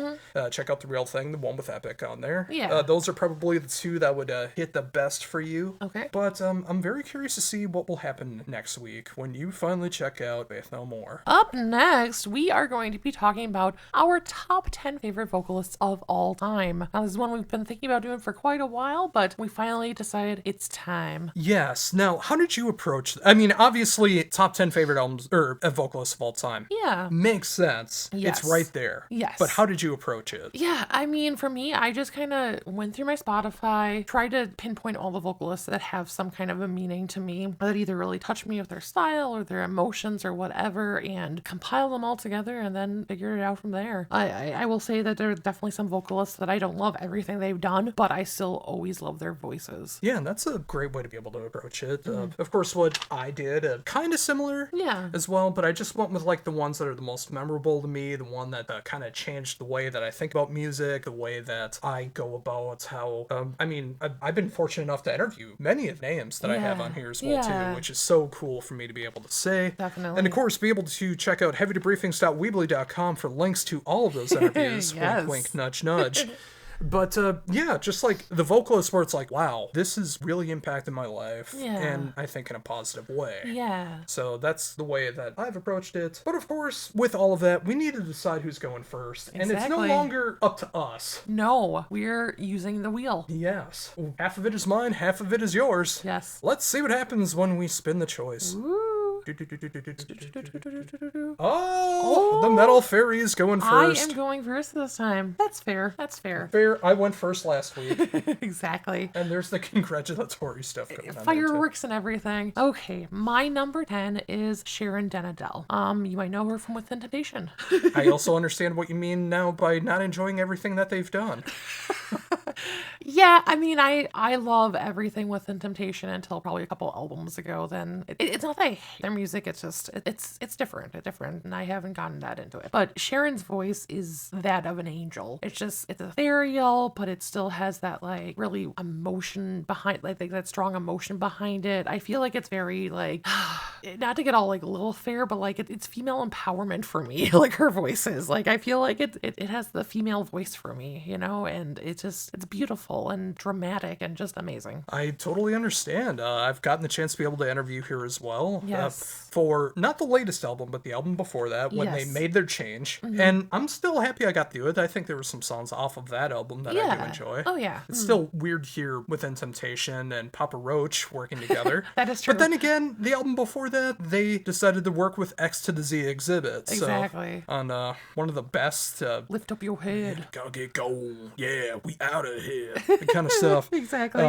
check out The Real Thing, the one with Epic on there. Yeah. Those are probably the two that would hit the best for you. Okay. But I'm very curious to see what will happen next week when you finally check out Faith No More. Up next, we are going to be talking about our top 10 favorite vocalists of all time. Now, this is one we've been thinking about doing for quite a while, but we finally decided it's time. Yes. Now, how did you approach? I mean, obviously, top 10 favorite albums or vocalists of all time. Yeah. Makes sense. Yes. It's right there. Yes. But how did you approach it? Yeah, I mean, for me, I just kind of went through my Spotify, tried to pinpoint all the vocalists that have some kind of a meaning to me, that either really touch me with their style or their emotions or whatever, and compile them all together and then figure it out from there. I will say that there are definitely some vocalists that I don't love everything they've done, but I still always love their voices. Yeah, and that's a great way to be able to approach it. Of course, what I did, kind of similar as well, but I just went with like the ones that are the most memorable to me, the one that kind of changed the way that I think about music, the way that I go about how, I mean, I've been fortunate enough to interview many of the names that I have on here as well too, which is so cool for me to be able to say. Definitely. And of course, be able to check out heavydebriefings.weebly.com for links to all of those interviews. Yes. Wink, wink, nudge, nudge. But yeah, just like the vocalist where it's like, wow, this has really impacted my life. Yeah. And I think in a positive way. Yeah. So that's the way that I've approached it. But of course, with all of that, we need to decide who's going first. And it's no Exactly. longer up to us. No, we're using the wheel. Yes. Half of it is mine, half of it is yours. Yes. Let's see what happens when we spin the choice. Woo. Oh, the Metal Faerie is going first. I am going first this time. That's fair. That's fair. Fair. I went first last week. Exactly. And there's the congratulatory stuff going on. Fireworks and everything. Okay, my number 10 is Sharon Denadel. You might know her from Within Temptation. I also understand what you mean now by not enjoying everything that they've done. Yeah, I mean, I love everything Within Temptation until probably a couple albums ago. Then it's not that I hate their music. It's just it's different. It's different, and I haven't gotten that into it. But Sharon's voice is that of an angel. It's ethereal, but it still has that like really emotion behind, like that strong emotion behind it. I feel like it's very like, not to get all like little fair, but like it's female empowerment for me. Like her voice is like, I feel like it has the female voice for me, you know, and it's beautiful and dramatic and just amazing. I totally understand. I've gotten the chance to be able to interview her as well. Yes. For not the latest album, but the album before that, when they made their change. Mm-hmm. And I'm still happy I got through it. I think there were some songs off of that album that I do enjoy. Oh, yeah. It's still weird here Within Temptation and Papa Roach working together. That is true. But then again, the album before that, they decided to work with X to the Z Exhibit. Exactly. So, on one of the best... Lift up your head. Gotta get gold. Yeah, we out of here. The kind of stuff. Exactly.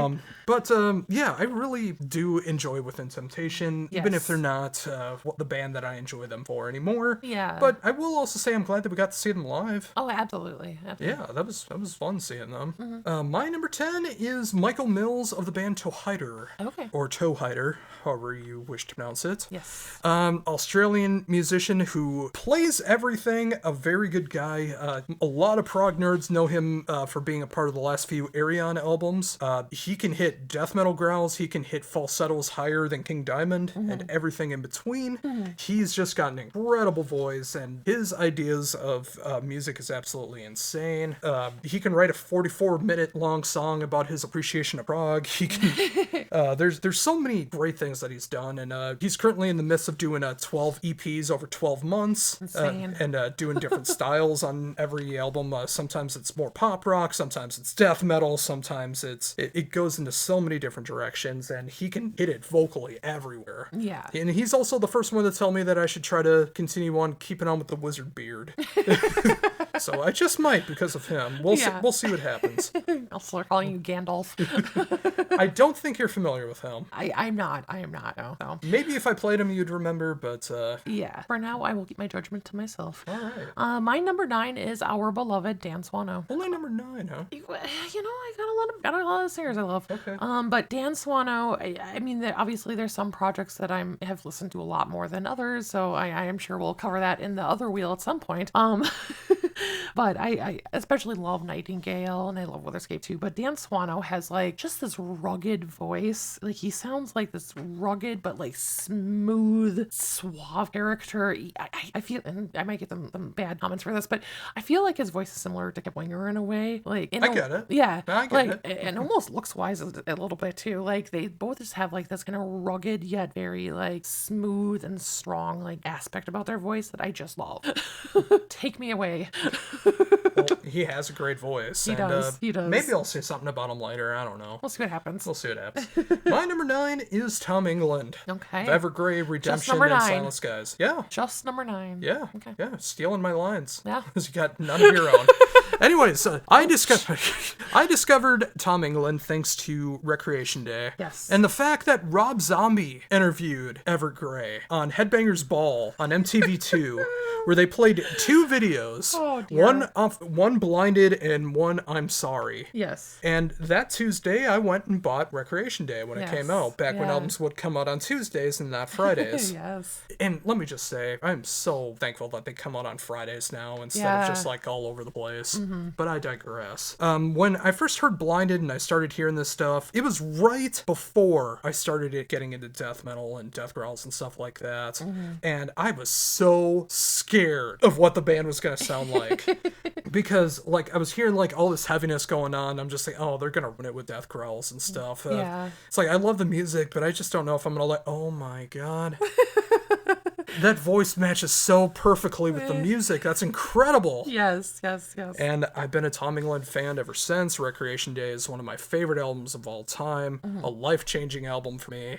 Yeah, I really do enjoy Within Temptation, even if Yes. they're not the band that I enjoy them for anymore. Yeah. But I will also say I'm glad that we got to see them live. Oh, absolutely. Yeah, that was fun seeing them. Mm-hmm. My number 10 is Michael Mills of the band Toehider. Okay. Or Toehider, however you wish to pronounce it. Yes. Australian musician who plays everything, a very good guy. A lot of prog nerds know him for being a part of the last few Arion albums. He can hit death metal growls, he can hit falsettos higher than King Diamond, and everything in between. He's just got an incredible voice, and his ideas of music is absolutely insane. He can write a 44-minute long song about his appreciation of prog. He can. There's so many great things that he's done, and he's currently in the midst of doing 12 EPs over 12 months, Insane. and doing different styles on every album. Sometimes it's more pop rock, sometimes it's death metal, sometimes it goes into so many different directions, and he can hit it vocally everywhere. Yeah. And he's also the first one to tell me that I should try to continue on keeping on with the wizard beard. So I just might because of him. We'll see what happens. I'll start calling you Gandalf. I don't think you're familiar with him. I am not. No. So. Maybe if I played him, you'd remember, but... Yeah. For now, I will keep my judgment to myself. All right. My number 9 is our beloved Dan Swano. Only number 9, huh? You know, I got a lot of singers I love. Okay. But Dan Swano, I mean, obviously there's some projects that I have listened to a lot more than others, so I am sure we'll cover that in the other wheel at some point. But I especially love Nightingale, and I love Witherscape too. But Dan Swano has like just this rugged voice. Like he sounds like this rugged but like smooth, suave character. I feel, and I might get them bad comments for this, but I feel like his voice is similar to Kip Winger in a way. Like I get it. Yeah, I get like, it. and almost looks wise a little bit too. Like they both just have like this kind of rugged yet very like smooth and strong like aspect about their voice that I just love. Take me away. Well, he has a great voice. He does. Maybe I'll say something about him later. I don't know. We'll see what happens. We'll see what happens. My number 9 is Tom England. Okay. Of Evergrey, Redemption, number and 9. Silent Skies. Yeah. Just number 9. Yeah. Okay. Yeah. Stealing my lines. Yeah. Because you got none of your own. Anyways, I discovered Tom England thanks to Recreation Day. Yes. And the fact that Rob Zombie interviewed Evergrey on Headbangers Ball on MTV2, where they played 2 videos. Oh, dear. One blinded and one I'm sorry. Yes. And that Tuesday, I went and bought Recreation Day when it came out, back when Yeah. albums would come out on Tuesdays and not Fridays. Yes. And let me just say, I'm so thankful that they come out on Fridays now instead of just like all over the place. but I digress. When I first heard Blinded and I started hearing this stuff, it was right before I started getting into death metal and death growls and stuff like that. And I was so scared of what the band was going to sound like. Because, like, I was hearing, like, all this heaviness going on. I'm just like, oh, they're going to ruin it with death growls and stuff. It's like, I love the music, but I just don't know if I'm going to like, oh my God. That voice matches so perfectly with the music. That's incredible. Yes. And I've been a Tom England fan ever since. Recreation Day is one of my favorite albums of all time. A life-changing album for me.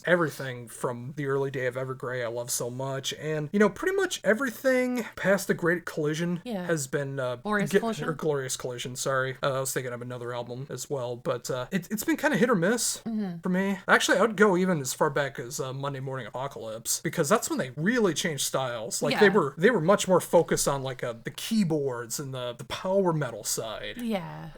Everything from the early day of Evergrey I love so much. And, you know, pretty much everything past The Great Collision has been... Glorious Collision, sorry. I was thinking of another album as well. But it's been kind of hit or miss for me. Actually, I would go even as far back as Monday Morning Apocalypse, because that's when they really changed styles. Like they were much more focused on like the keyboards and the power metal side.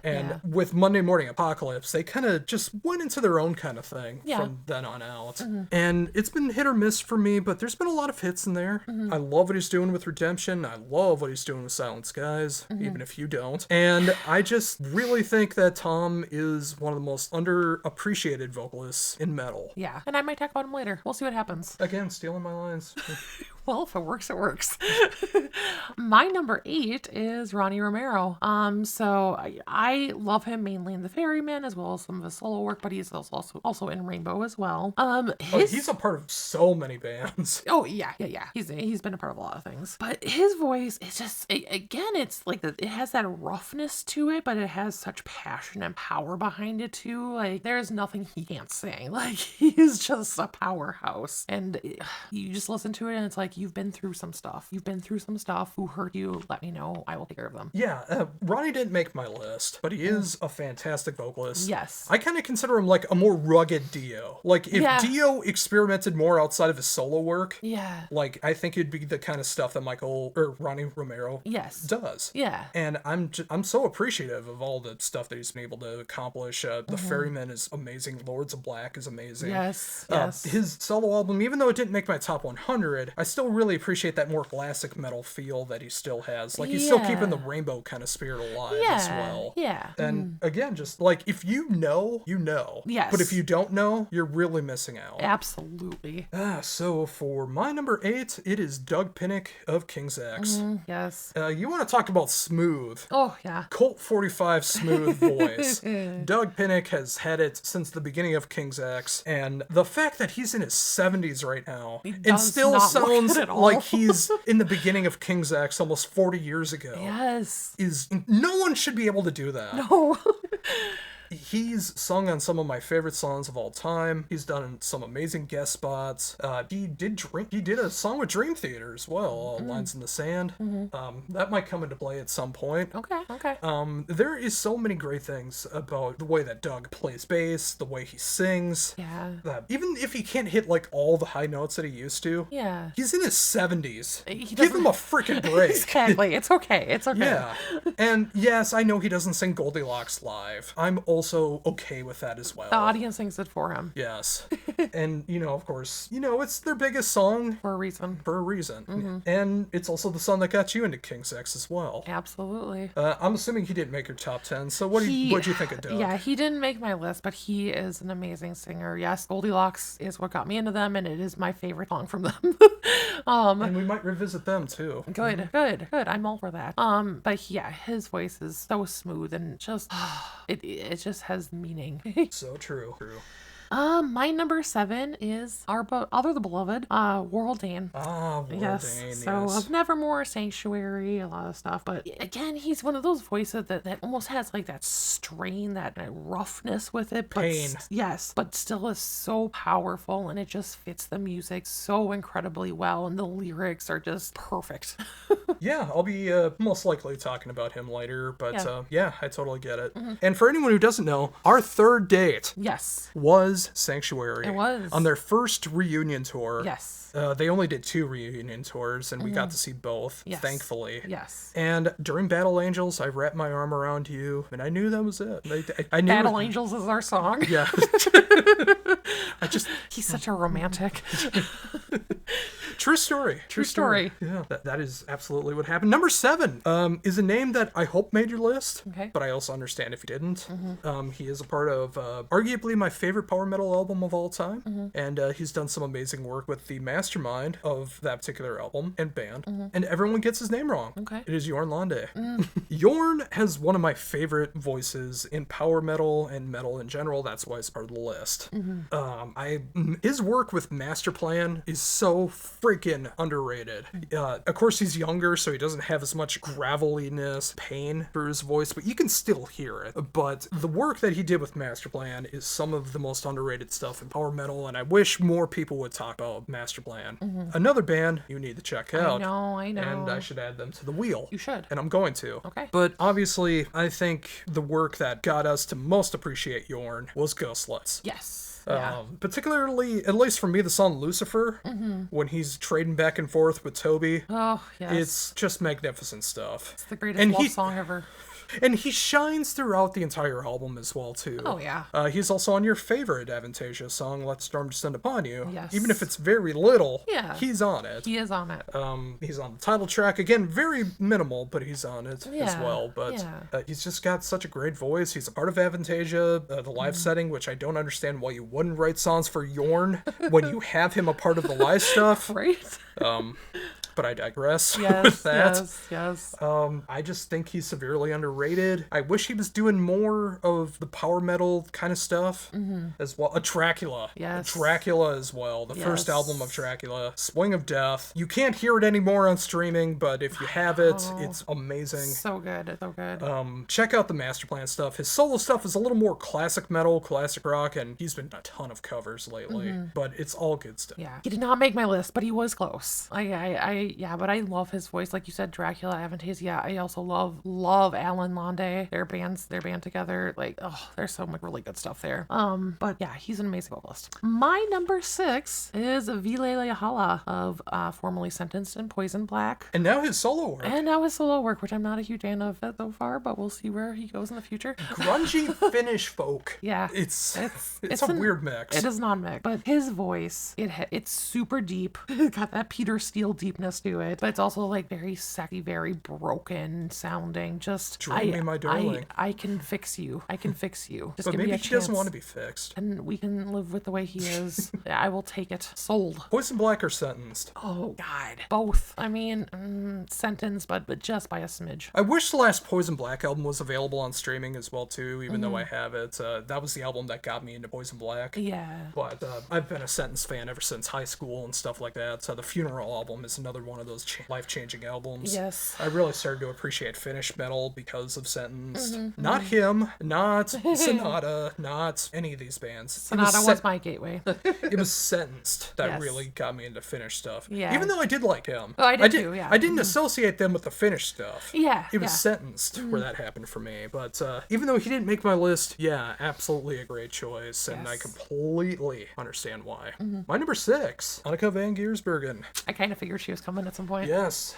And with Monday Morning Apocalypse, they kind of just went into their own kind of thing from then on out. And it's been hit or miss for me, but there's been a lot of hits in there. I love what he's doing with Redemption. I love what he's doing with Silent Skies, even if you don't. And I just really think that Tom is one of the most underappreciated vocalists in metal. Yeah, and I might talk about him later. We'll see what happens. Again, stealing my lines. Well, if it works, it works. My number 8 is Ronnie Romero. So I love him mainly in The Ferryman as well as some of his solo work, but he's also in Rainbow as well. He's a part of so many bands. Oh yeah. He's been a part of a lot of things. But his voice is just again, it's like it has that roughness to it, but it has such passion and power behind it too. Like there's nothing he can't sing. Like he's just a powerhouse, and you just listen to it and it's like, you've been through some stuff. Who hurt you? Let me know. I will take care of them. Yeah, Ronnie didn't make my list, but he is a fantastic vocalist. Yes. I kind of consider him like a more rugged Dio. Like if Dio experimented more outside of his solo work, like I think it'd be the kind of stuff that Ronnie Romero does. Yeah. And I'm so appreciative of all the stuff that he's been able to accomplish. The Ferryman is amazing. Lords of Black is amazing. Yes. His solo album, even though it didn't make my top 100, I still really appreciate that more classic metal feel that he still has. Like he's still keeping the Rainbow kind of spirit alive as well. Yeah. And again, just like if you know, you know. Yes. But if you don't know, you're really missing out. Absolutely. So for my number 8, it is Doug Pinnick of King's X. Yes. You want to talk about smooth? Oh yeah. Colt 45 smooth voice. Doug Pinnick has had it since the beginning of King's X, and the fact that he's in his 70s right now and still sounds like he's in the beginning of King's X almost 40 years ago. Yes. No one should be able to do that. No. He's sung on some of my favorite songs of all time. He's done some amazing guest spots. He did a song with Dream Theater as well, Lines in the Sand. That might come into play at some point. Okay. There is so many great things about the way that Doug plays bass, the way he sings. Yeah. Even if he can't hit like all the high notes that he used to. Yeah. He's in his 70s. Give him a freaking break. Exactly. It's okay. Yeah. And yes, I know he doesn't sing Goldilocks live. I'm also okay with that as well. The audience sings it for him. Yes. And, of course, it's their biggest song. For a reason. And it's also the song that got you into King's X as well. Absolutely. I'm assuming he didn't make your top 10, so what'd you think of Doug? Yeah, he didn't make my list, but he is an amazing singer. Yes, Goldilocks is what got me into them, and it is my favorite song from them. And we might revisit them, too. Good. I'm all for that. But yeah, his voice is so smooth and just, it just has meaning. So true. My number 7 is our other the beloved, Warhol Dane. Warhol Dane, yes. So of Nevermore, Sanctuary, a lot of stuff. But again, he's one of those voices that almost has like that strain, that roughness with it. But pain. Yes, but still is so powerful, and it just fits the music so incredibly well, and the lyrics are just perfect. Yeah, I'll be most likely talking about him later, but yeah, I totally get it. And for anyone who doesn't know, our third date was Sanctuary. It was. On their first reunion tour. Yes. They only did 2 reunion tours, and we got to see both, thankfully. Yes. And during Battle Angels, I wrapped my arm around you, and I knew that was it. I knew Battle Angels is our song. Yeah. He's such a romantic. True story. True story. Yeah, that is absolutely what happened. Number 7 is a name that I hope made your list, Okay. but I also understand if he didn't. He is a part of arguably my favorite power metal album of all time, and he's done some amazing work with the mastermind of that particular album and band, and everyone gets his name wrong. Okay. It is Jorn Lande. Jorn has one of my favorite voices in power metal and metal in general. That's why it's part of the list. His work with Master Plan is so freaking underrated. Of course, he's younger, so he doesn't have as much graveliness, pain through his voice, but you can still hear it. But the work that he did with Master Plan is some of the most underrated stuff in power metal, and I wish more people would talk about Master Plan. Another band you need to check out. I know. And I should add them to the wheel. You should. And I'm going to. Okay. But obviously, I think the work that got us to most appreciate Jorn was Ghostlights. Yes. Yeah. Particularly, at least for me, the song Lucifer, when he's trading back and forth with Toby. Oh, yes. It's just magnificent stuff. It's the greatest love song ever. And he shines throughout the entire album as well, too. Oh, yeah. He's also on your favorite Avantasia song, Let Storm Descend Upon You. Yes. Even if it's very little, Yeah. he's on it. He is on it. He's on the title track. Again, very minimal, but he's on it as Yeah, well. But yeah. he's just got such a great voice. He's a part of Avantasia, the live setting, which I don't understand why you wouldn't write songs for Jorn when you have him a part of the live stuff. Right? But I digress Yes, with that. yes. I just think he's severely underrated. I wish he was doing more of the power metal kind of stuff as well. Dracula. Yes. Dracula as well. The first Yes. album of Dracula. Swing of Death. You can't hear it anymore on streaming, but if you have it, it's amazing. So good. So good. Check out the Master Plan stuff. His solo stuff is a little more classic metal, classic rock, and he's been a ton of covers lately. But it's all good stuff. Yeah. He did not make my list, but he was close. But I love his voice. Like you said, Dracula, Avantasia. I also love Alan Lande. Their band together. Like, oh, there's so much really good stuff there. But yeah, he's an amazing vocalist. My number 6 is Ville Lehala of formerly Sentenced and Poison Black. And now his solo work. And now his solo work, which I'm not a huge fan of so far, but we'll see where he goes in the future. Grungy Finnish folk. Yeah. It's a weird mix. It is non-mix. But his voice, it's super deep. It's got that Peter Steele deepness to it. But it's also like very sexy, very broken sounding. Just Dream me, my darling. I can fix you. I can fix you. Just But give maybe me a he chance. doesn't want to be fixed. And we can live with the way he is. I will take it. Sold. Poison Black or Sentenced? Oh God, both. I mean, Sentenced, but just by a smidge. I wish the last Poison Black album was available on streaming as well too, even though I have it. That was the album that got me into Poison Black. Yeah. But I've been a Sentenced fan ever since high school and stuff like that. So the Funeral album is another one of those life-changing albums. Yes. I really started to appreciate Finnish metal because of Sentenced. Not him, not Sonata, not any of these bands. Sonata was my gateway. It was Sentenced that Yes. really got me into Finnish stuff. Yeah. Even though I did like him. Oh, I did too, yeah. I didn't associate them with the Finnish stuff. Yeah, It was yeah. Sentenced where that happened for me. But even though he didn't make my list, yeah, absolutely a great choice. And I Yes. completely understand why. My number 6, Annika van Giersbergen. I kind of figured she was coming at some point. Yes.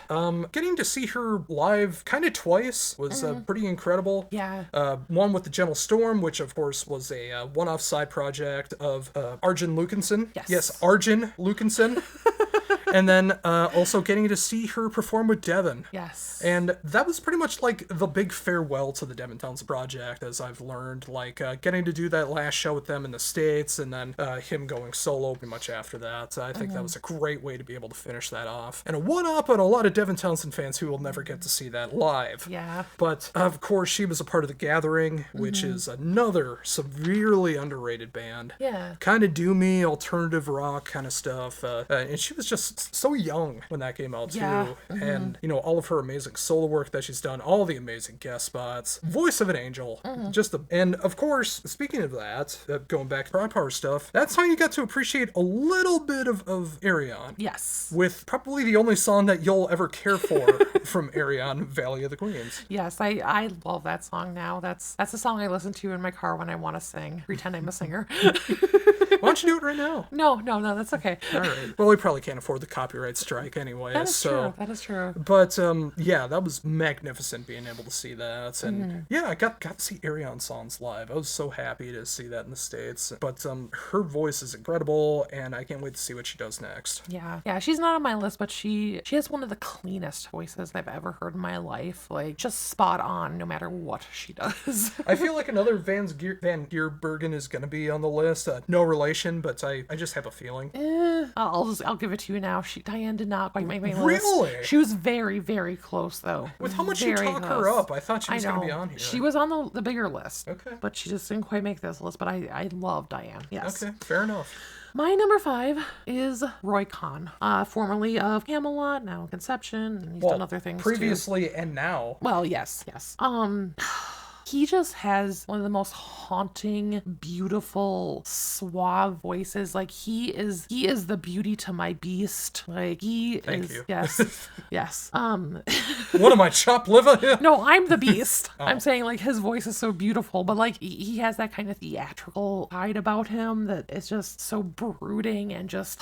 Getting to see her live kind of twice was pretty incredible. Yeah. One with the Gentle Storm, which of course was a one-off side project of Arjen Lucanson. Yes. Arjen Lucanson. And then also getting to see her perform with Devon. Yes. And that was pretty much like the big farewell to the Devon Townsend project, as I've learned. Like getting to do that last show with them in the States, and then him going solo pretty much after that. I think that was a great way to be able to finish that off. And a one-up on a lot of Devon Townsend fans who will never get to see that live. Yeah. But of course, she was a part of The Gathering, which is another severely underrated band. Yeah. Kind of doomy, alternative rock kind of stuff. And she was just so young when that came out, too. Yeah. And, all of her amazing solo work that she's done, all the amazing guest spots. Voice of an angel. And, of course, speaking of that, going back to prog power stuff, that's how you got to appreciate a little bit of Arion. Yes. With probably the only song that you'll ever care for from Arion, Valley of the Queens. Yes, I love that song now. That's the song I listen to in my car when I want to sing. Pretend I'm a singer. don't you do it right now? No, that's okay. All right. Well, we probably can't afford the copyright strike anyway. That is true. That is true. But yeah, that was magnificent being able to see that, and yeah, I got to see Ariane Sans live. I was so happy to see that in the States. But her voice is incredible, and I can't wait to see what she does next. Yeah, she's not on my list, but she has one of the cleanest voices I've ever heard in my life. Like, just spot on no matter what she does. I feel like another Van Gierbergen is going to be on the list. No relation, but I just have a feeling. I'll give it to you now. Diane did not quite make my list. Really? She was very, very close, though. With how much you talk her up, I thought she was going to be on here. She was on the bigger list. Okay. But she just didn't quite make this list, but I love Diane. Yes. Okay, fair enough. My number 5 is Roy Khan, formerly of Camelot, now Conception, and he's done other things previously too. And now. Well, yes. He just has one of the most haunting, beautiful, suave voices. Like, he is the beauty to my beast. Like, Thank you. Yes. What am I, chopped liver? No, I'm the beast. Oh. I'm saying, like, his voice is so beautiful, but, like, he has that kind of theatrical side about him that is just so brooding and just...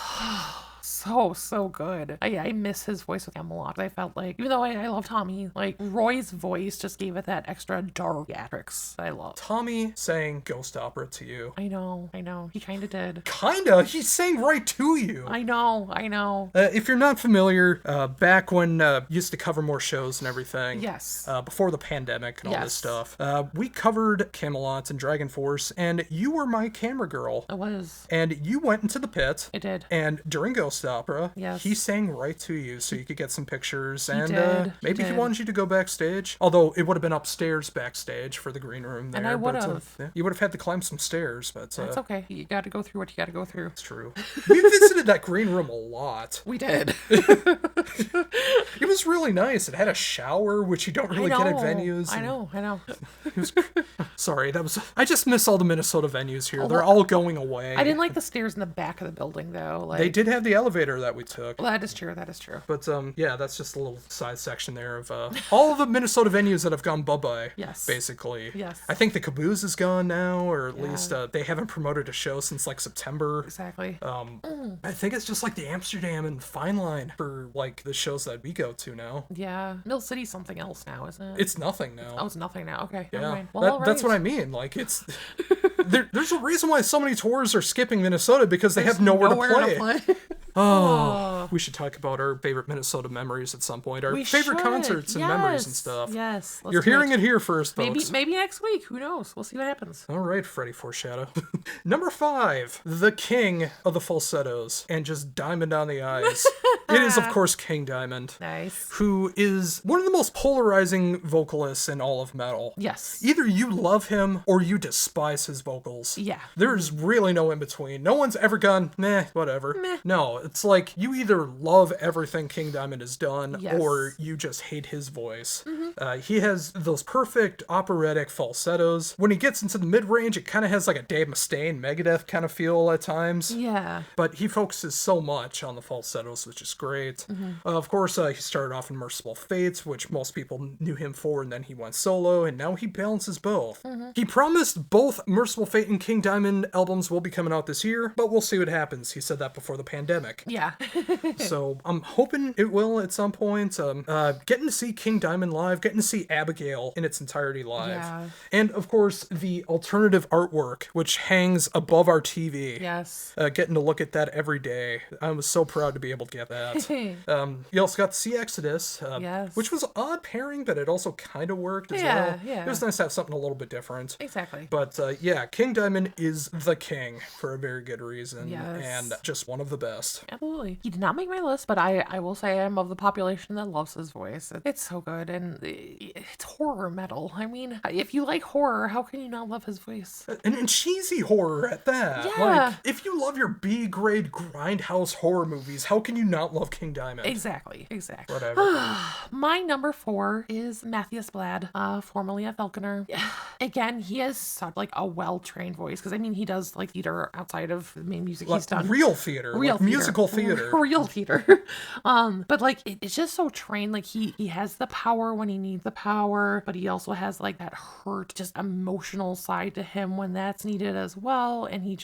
so good. I miss his voice with Camelot. I felt like, even though I love Tommy, like, Roy's voice just gave it that extra dark theatrics I love. Tommy sang Ghost Opera to you. I know. He kind of did. Kinda? He sang right to you. I know. If you're not familiar, back when used to cover more shows and everything. Yes. Before the pandemic and all this stuff, we covered Camelot and Dragon Force, and you were my camera girl. I was. And you went into the pit. I did. And during Ghost Opera, yes, he sang right to you so you could get some pictures, and maybe he wanted you to go backstage, although it would have been upstairs backstage for the green room there. And I would have. You would have had to climb some stairs, but that's okay. You got to go through what you got to go through. It's true. We visited that green room a lot. We did. It was really nice. It had a shower, which you don't really get at venues. I know. Sorry, I just miss all the Minnesota venues here. They're all going away. I didn't like the stairs in the back of the building, though. Like, they did have the elevator that we took. Well, that is true. But yeah, that's just a little side section there of all of the Minnesota venues that have gone bye-bye. Yes. Basically. Yes. I think the Caboose is gone now, or at least they haven't promoted a show since like September. Exactly. I think it's just like the Amsterdam and Fine Line for like the shows that we go to now. Yeah. Mill City's something else now, isn't it? It's nothing now. Oh, it's nothing now. Okay. Yeah. Well, that's what I mean. Like, it's there's a reason why so many tours are skipping Minnesota, because they have nowhere to play. Oh, we should talk about our favorite Minnesota memories at some point. Our favorite concerts and memories and stuff. Yes. You're hearing it here first, folks. Maybe next week. Who knows? We'll see what happens. All right, Freddie Foreshadow. Number 5, the king of the falsettos and just diamond on the eyes. It is, of course, King Diamond. Nice. Who is one of the most polarizing vocalists in all of metal. Yes. Either you love him or you despise his vocals. Yeah. There's really no in between. No one's ever gone, meh, whatever. No, it's like you either love everything King Diamond has done, or you just hate his voice. He has those perfect operatic falsettos. When he gets into the mid-range, it kind of has like a Dave Mustaine, Megadeth kind of feel at times. Yeah. But he focuses so much on the falsettos, which is great. Of course, he started off in Merciful Fates, which most people knew him for, and then he went solo, and now he balances both. He promised both Merciful Fate and King Diamond albums will be coming out this year, but we'll see what happens. He said that before the pandemic. Yeah. So I'm hoping it will at some point. Getting to see King Diamond live, getting to see Abigail in its entirety live. Yeah. And of course, the alternative artwork, which hangs above our TV. Yes. Getting to look at that every day. I was so proud to be able to get that. You also got to see Exodus, which was odd pairing, but it also kind of worked as well. Yeah. It was nice to have something a little bit different. Exactly. But yeah, King Diamond is the king for a very good reason. Yes. And just one of the best. Absolutely. He did not make my list, but I will say I'm of the population that loves his voice. It's so good, and it's horror metal. I mean, if you like horror, how can you not love his voice? And cheesy horror at that. Yeah. Like, if you love your B-grade grindhouse horror movies, how can you not love King Diamond? Exactly. Whatever. My number 4 is Matthias Blad, formerly a Falconer. Again, he has such like a well-trained voice, because I mean, he does like theater outside of the main music he's done. Real theater. Musical theater. Real theater. But like it's just so trained. Like he has the power when he needs the power, but he also has like that hurt, just emotional side to him when that's needed as well. And it's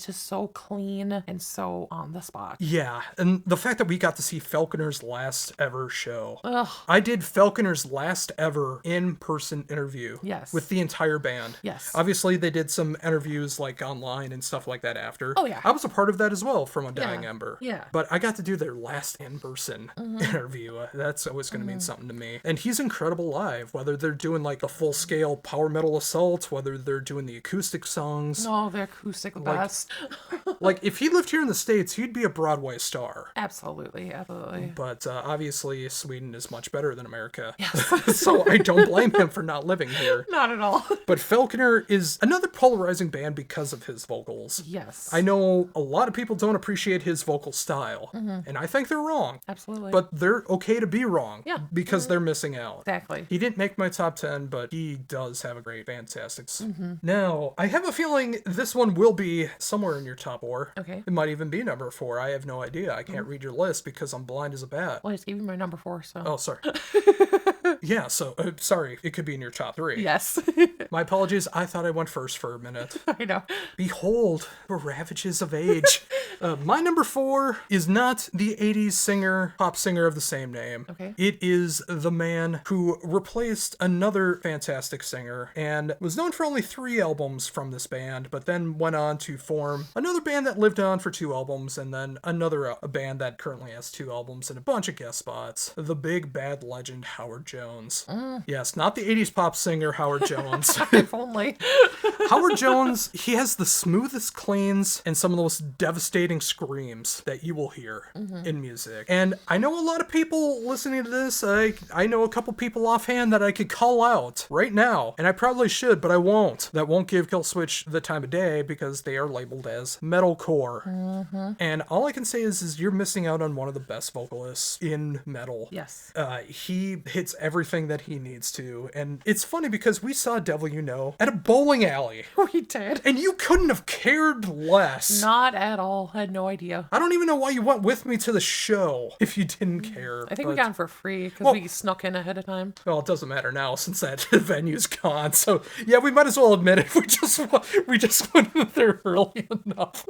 just so clean and so on the spot. Yeah, and the fact that we got to see Falconer's last ever show. Ugh. I did Falconer's last ever in-person interview. Yes. With the entire band. Yes. Obviously, they did some interviews like online and stuff like that after. Oh, yeah. I was a part of that as well from Undying Ember. Yeah. But I got to do their last in-person interview. That's always going to mean something to me. And he's incredible live, whether they're doing like a full-scale power metal assault, whether they're doing the acoustic songs. No, the acoustic best. Like, if he lived here in the States, he'd be a Broadway star. Absolutely. But obviously, Sweden is much better than America. Yes. So I don't blame him for not living here. Not at all. But Falconer is another polarizing band because of his vocals. Yes. I know a lot of people don't appreciate his vocal style, and I think they're wrong. Absolutely. But they're okay to be wrong. Yeah. Because they're missing out. Exactly. He didn't make my top 10, but he does have a great fantastic. Now, I have a feeling this one will be somewhere in your top 4. Okay. It might even be number 4. I have no idea. I can't read your list because I'm blind as a bat. Well, I just gave you my number 4, so. Oh, sorry. Yeah, so, sorry, it could be in your top 3. Yes. My apologies, I thought I went first for a minute. I know. Behold, the Ravages of Age. My number 4 is not the 80s pop singer of the same name. Okay. It is the man who replaced another fantastic singer and was known for only 3 albums from this band, but then went on to form another band that lived on for 2 albums, and then another a band that currently has 2 albums and a bunch of guest spots. The big bad legend, Howard Jones. Yes, not the 80s pop singer, Howard Jones. If only. Howard Jones, he has the smoothest cleans and some of the most devastating screams that you will hear in music. And I know a lot of people listening to this, I know a couple people offhand that I could call out right now, and I probably should, but I won't. That won't give Killswitch the time of day because they are labeled as metalcore. And all I can say is you're missing out on one of the best vocalists in metal. Yes. He hits everything that he needs to, and it's funny because we saw Devil You Know at a bowling alley. We did. And you couldn't have cared less. Not at all. I had no idea. I don't even know why you went with me to the show if you didn't care. I think we got him for free because we snuck in ahead of time. Well, it doesn't matter now since that venue's gone. So yeah, we might as well admit it. We just went there early enough.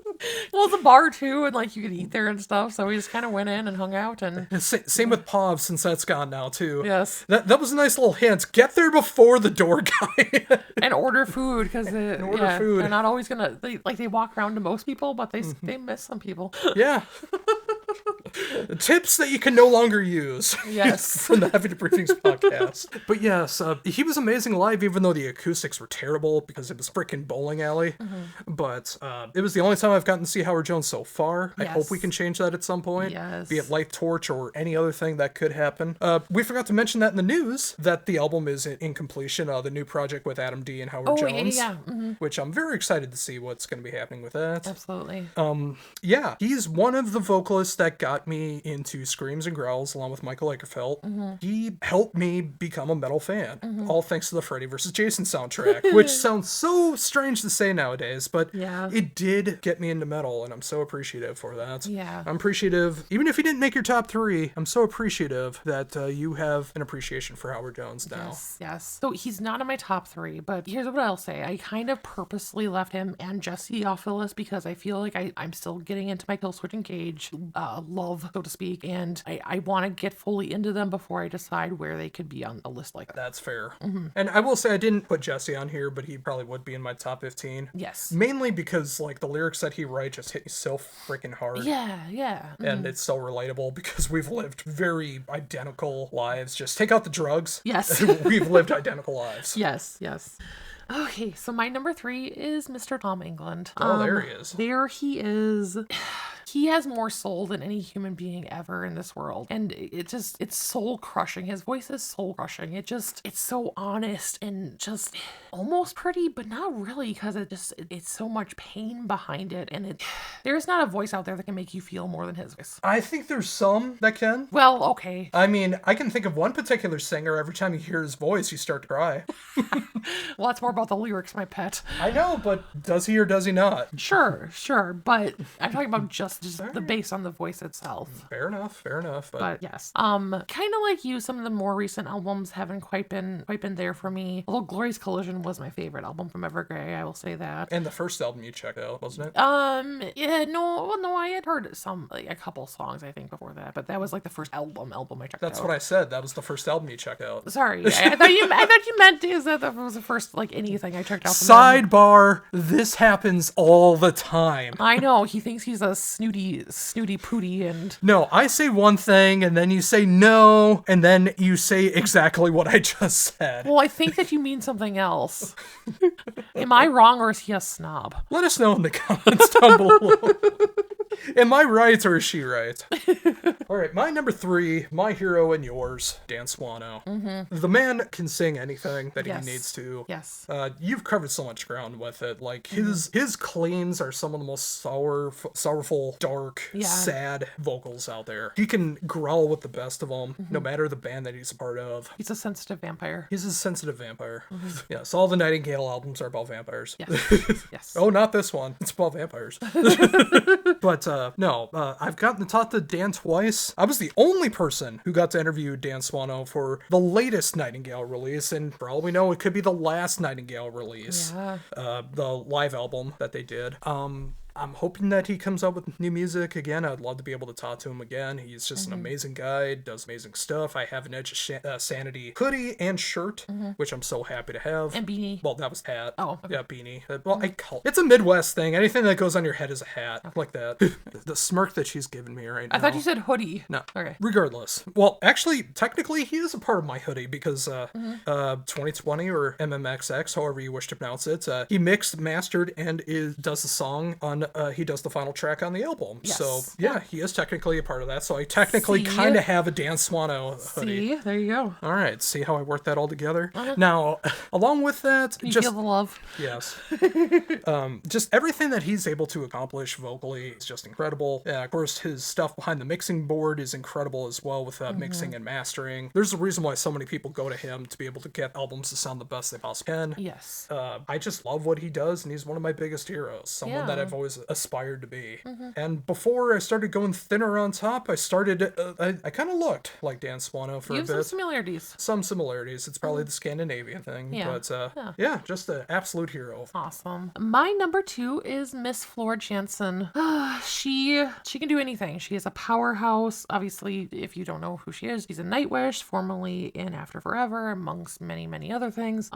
Well, it's a bar too, and like you could eat there and stuff. So we just kind of went in and hung out. And same with POV since that's gone now too. Yes. That was a nice little hint. Get there before the door guy. And order food because food. They're not always gonna they walk around to most people, but they miss some people. Yeah. Tips that you can no longer use. Yes. From the Heavy Debriefings podcast. But yes, he was amazing live, even though the acoustics were terrible because it was freaking bowling alley. But it was the only time I've gotten to see Howard Jones so far. I hope we can change that at some point. Yes. Be it Light Torch or any other thing that could happen. We forgot to mention that in the news that the album is in completion. The new project with Adam D and Howard Jones. Yeah. Which I'm very excited to see what's going to be happening with that. Absolutely. Yeah, he's one of the vocalists that got me into Screams and Growls along with Michael Lagerfeld. He helped me become a metal fan, all thanks to the Freddy vs. Jason soundtrack, which sounds so strange to say nowadays, but it did get me into metal, and I'm so appreciative for that. Yeah. I'm appreciative, even if you didn't make your top 3, I'm so appreciative that you have an appreciation for Howard Jones now. Yes. So he's not in my top 3, but here's what I'll say. I kind of purposely left him and Jesse off the list because I feel like I'm still getting into my Killswitch Engage love, so to speak, and I want to get fully into them before I decide where they could be on a list like that. That's fair. And I will say I didn't put Jesse on here, but he probably would be in my top 15. Yes. Mainly because like the lyrics that he writes just hit me so freaking hard. Yeah. And it's so relatable because we've lived very identical lives. Just take out the drugs. Yes. We've lived identical lives. Yes. Okay, so my number 3 is Mr. Tom England. Oh, there he is. There he is. He has more soul than any human being ever in this world. And it's soul crushing. His voice is soul crushing. It's so honest and just almost pretty, but not really because it's so much pain behind it. And there's not a voice out there that can make you feel more than his voice. I think there's some that can. Well, okay. I mean, I can think of one particular singer, every time you hear his voice, you start to cry. Well, that's more about the lyrics, my pet. I know, but does he or does he not? Sure. But I'm talking about just just the bass on the voice itself. Fair enough. But yes, kind of like you, some of the more recent albums haven't quite been there for me. Although Glorious Collision was my favorite album from Evergrey, I will say that. And the first album you checked out, wasn't it? Yeah, no, I had heard a couple songs I think before that, but that was like the first album I checked out. That's what I said. That was the first album you checked out. Sorry, I thought you meant is that was the first like anything I checked out. From Sidebar: this happens all the time. I know he thinks he's a snooty pooty, and no, I say one thing and then you say no, and then you say exactly what I just said. Well, I think that you mean something else. Am I wrong, or is he a snob? Let us know in the comments down below. Am I right or is she right? All right, my number 3, my hero and yours, Dan Swano. Mm-hmm. The man can sing anything that he needs to. Yes. You've covered so much ground with it. Like his cleans are some of the most sorrowful, dark, sad vocals out there. He can growl with the best of them, no matter the band that he's a part of. He's a sensitive vampire. He's a sensitive vampire. Mm-hmm. Yes, all the Nightingale albums are about vampires. Yes. Yes. Oh, not this one. It's about vampires. But no, I've gotten to talk to Dan twice. I was the only person who got to interview Dan Swano for the latest Nightingale release, and for all we know, it could be the last Nightingale release. Yeah. The live album that they did. I'm hoping that he comes out with new music again. I'd love to be able to talk to him again. He's just an amazing guy, does amazing stuff. I have an Edge of Sanity hoodie and shirt, which I'm so happy to have. And beanie. Well, that was hat. Oh. Okay. Yeah, beanie. Well, it's a Midwest thing. Anything that goes on your head is a hat. Like that. The smirk that she's giving me right now. I thought you said hoodie. No. Okay. Regardless. Well, actually, technically, he is a part of my hoodie because 2020 or MMXX, however you wish to pronounce it, he mixed, mastered, and does the song on, he does the final track on the album. Yes. So, yeah, he is technically a part of that. So I technically kind of have a Dan Swano hoodie. See? There you go. All right. See how I work that all together? Now, along with that, you feel the love. Yes. Just everything that he's able to accomplish vocally is just incredible. Of course, his stuff behind the mixing board is incredible as well with mixing and mastering. There's a reason why so many people go to him to be able to get albums to sound the best they possibly can. Yes. I just love what he does, and he's one of my biggest heroes. Someone that I've always aspired to be. And before I started going thinner on top, I started, I kind of looked like Dan Swano for a bit. Some similarities. Some similarities. It's probably the Scandinavian thing. Yeah. But just an absolute hero. Awesome. My number 2 is Miss Floor Jansen. She can do anything. She is a powerhouse. Obviously, if you don't know who she is, she's a Nightwish, formerly in After Forever, amongst many, many other things.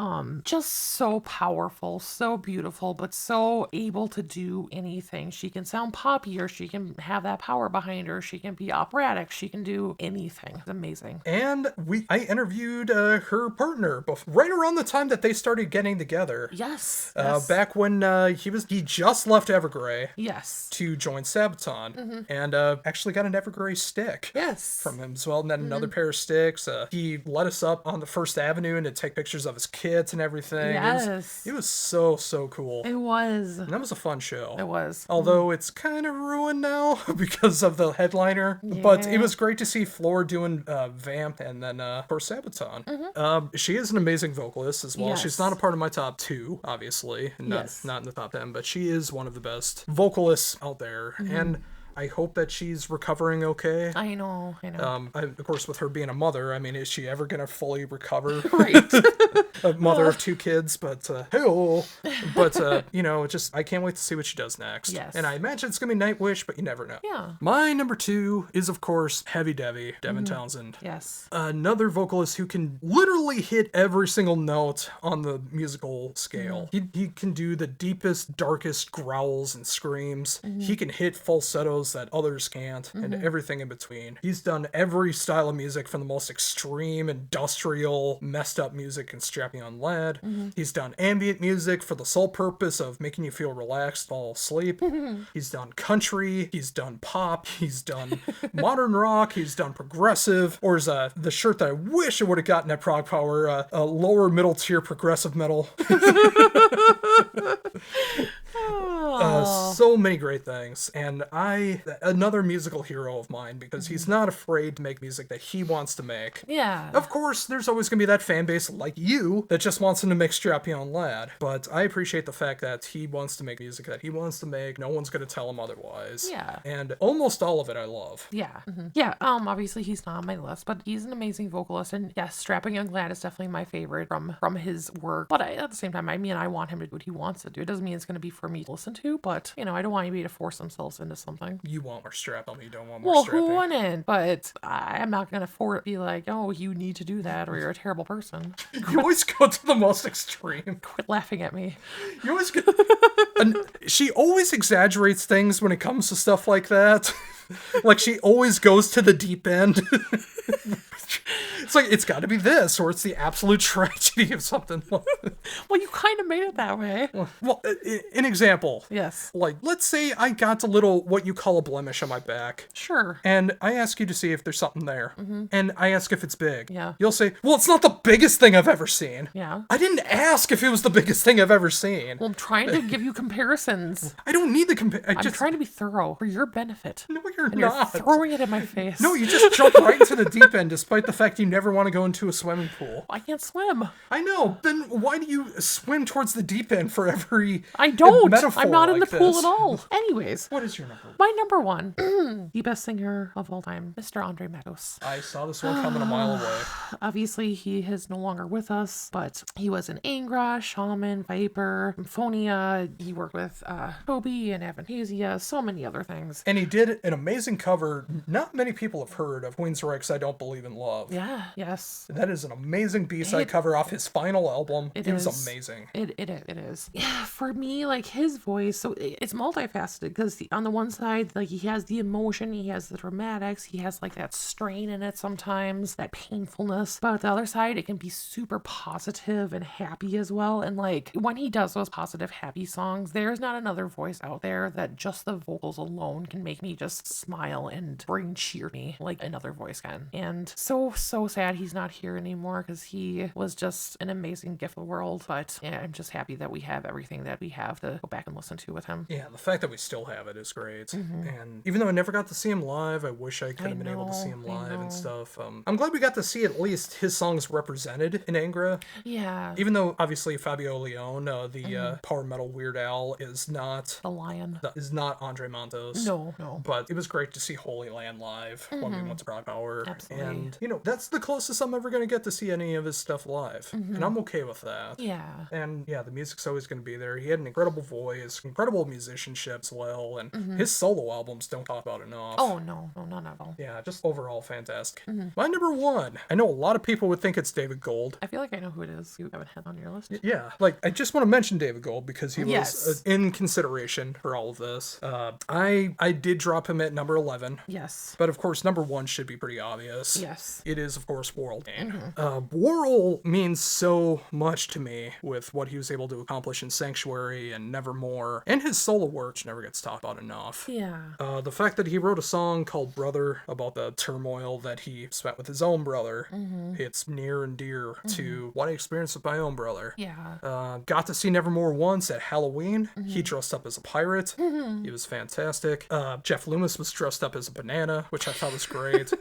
Just so powerful, so beautiful, but so able to do anything. She can sound poppy, or she can have that power behind her. She can be operatic. She can do anything. It's amazing. And I interviewed her partner right around the time that they started getting together. Yes. Back when he just left Evergrey. Yes. To join Sabaton, and actually got an Evergrey stick. Yes. From him as well, and then another pair of sticks. He let us up on the First Avenue and to take pictures of his kits and everything. Yes. It was so cool. It was. And that was a fun show. It was. Although it's kind of ruined now because of the headliner. Yeah. But it was great to see Floor doing Vamp and then, of course, Sabaton. She is an amazing vocalist as well. Yes. She's not a part of my top 2, obviously. Not in the top 10, but she is one of the best vocalists out there. And I hope that she's recovering okay. I know. Of course, with her being a mother, I mean, is she ever going to fully recover? Right. A mother of 2 kids, but, hey-oh. But, I can't wait to see what she does next. Yes. And I imagine it's going to be Nightwish, but you never know. Yeah. My number 2 is, of course, Heavy Devin Townsend. Yes. Another vocalist who can literally hit every single note on the musical scale. He can do the deepest, darkest growls and screams. He can hit falsettos that others can't, and everything in between. He's done every style of music, from the most extreme, industrial, messed up music and strapping on lead. He's done ambient music for the sole purpose of making you feel relaxed, fall asleep. He's done country, he's done pop, he's done modern rock, he's done progressive, or is the shirt that I wish I would have gotten at Prog Power, a lower middle tier progressive metal. does so many great things, and another musical hero of mine, because he's not afraid to make music that he wants to make. Yeah. Of course, there's always going to be that fan base like you that just wants him to make Strap Young Lad, but I appreciate the fact that he wants to make music that he wants to make. No one's going to tell him otherwise. Yeah. And almost all of it I love. Yeah. Yeah, obviously he's not on my list, but he's an amazing vocalist, and yes, Strapping Young Lad is definitely my favorite from his work. But at the same time, I want him to do what he wants to do. It doesn't mean it's going to be for me to listen to, but, I don't want anybody to force themselves into something. You want more strap on me, you don't want more strapping. Well, who wouldn't? But I'm not going to be like, oh, you need to do that, or you're a terrible person. You always go to the most extreme. Quit laughing at me. You always go... She always exaggerates things when it comes to stuff like that. Like, she always goes to the deep end. It's like, it's got to be this, or it's the absolute tragedy of something. Well, you kind of made it that way. Well, an example. Yes. Like, let's say I got a little, what you call a blemish on my back. Sure. And I ask you to see if there's something there. And I ask if it's big. Yeah. You'll say, well, it's not the biggest thing I've ever seen. Yeah. I didn't ask if it was the biggest thing I've ever seen. Well, I'm trying to give you comparisons. I don't need the I'm trying to be thorough for your benefit. No, you're and not. You're throwing it in my face. No, you just jump right into the deep end, despite the fact you never want to go into a swimming pool. I can't swim. I know. Then why do you swim towards the deep end for every I don't. metaphor I'm not like in the pool this? at all. Anyways. What is your number? My number one, the best singer of all time, Mr. Andre Meadows. I saw this one coming a mile away. Obviously, he is no longer with us, but he was in Angra, Shaman, Viper, Symphonia. He worked with Toby and Avantasia, so many other things. And he did an amazing cover not many people have heard of, Queensryche's I Don't Believe in Love. Yeah, yes. That is an amazing B-side cover off his final album. It was amazing. It is. Yeah, for me, like, his voice, so it's multifaceted, because on the one side, like, he has the emotion, he has the dramatics, he has, like, that strain in it sometimes, that painfulness, but on the other side, it can be super positive and happy as well, and, like, when he does those positive, happy songs, there's not another voice out there that just the vocals alone can make me just smile and bring cheer to me like another voice can. And so sad he's not here anymore, because he was just an amazing gift to the world. But yeah, I'm just happy that we have everything that we have to go back and listen to with him. Yeah, the fact that we still have it is great. And even though I never got to see him live, I wish I could have been able to see him live and stuff. I'm glad we got to see at least his songs represented in Angra. Yeah. Even though obviously Fabio Leone, the power metal Weird Al, is not the Lion. Is not Andre Montos. No. But it was great to see Holy Land live when we went to Prague Power. Absolutely. And that's the closest I'm ever going to get to see any of his stuff live. And I'm okay with that. Yeah. And yeah, the music's always going to be there. He had an incredible voice, incredible musicianship as well, and his solo albums don't talk about enough. Oh, no, not at all. Yeah, just overall fantastic. My number one, I know a lot of people would think it's David Gold. I feel like I know who it is. You haven't had on your list. Yeah, like, I just want to mention David Gold because he was in consideration for all of this. I did drop him at number 11. Yes. But of course, number one should be pretty obvious. Yes. It is, of course, Worrell. Worrell means so much to me with what he was able to accomplish in Sanctuary and Nevermore, and his solo work, which never gets talked about enough. Yeah. The fact that he wrote a song called Brother about the turmoil that he spent with his own brother, it's near and dear to what I experienced with my own brother. Yeah. Got to see Nevermore once at Halloween. He dressed up as a pirate. He was fantastic. Jeff Loomis was dressed up as a banana, which I thought was great.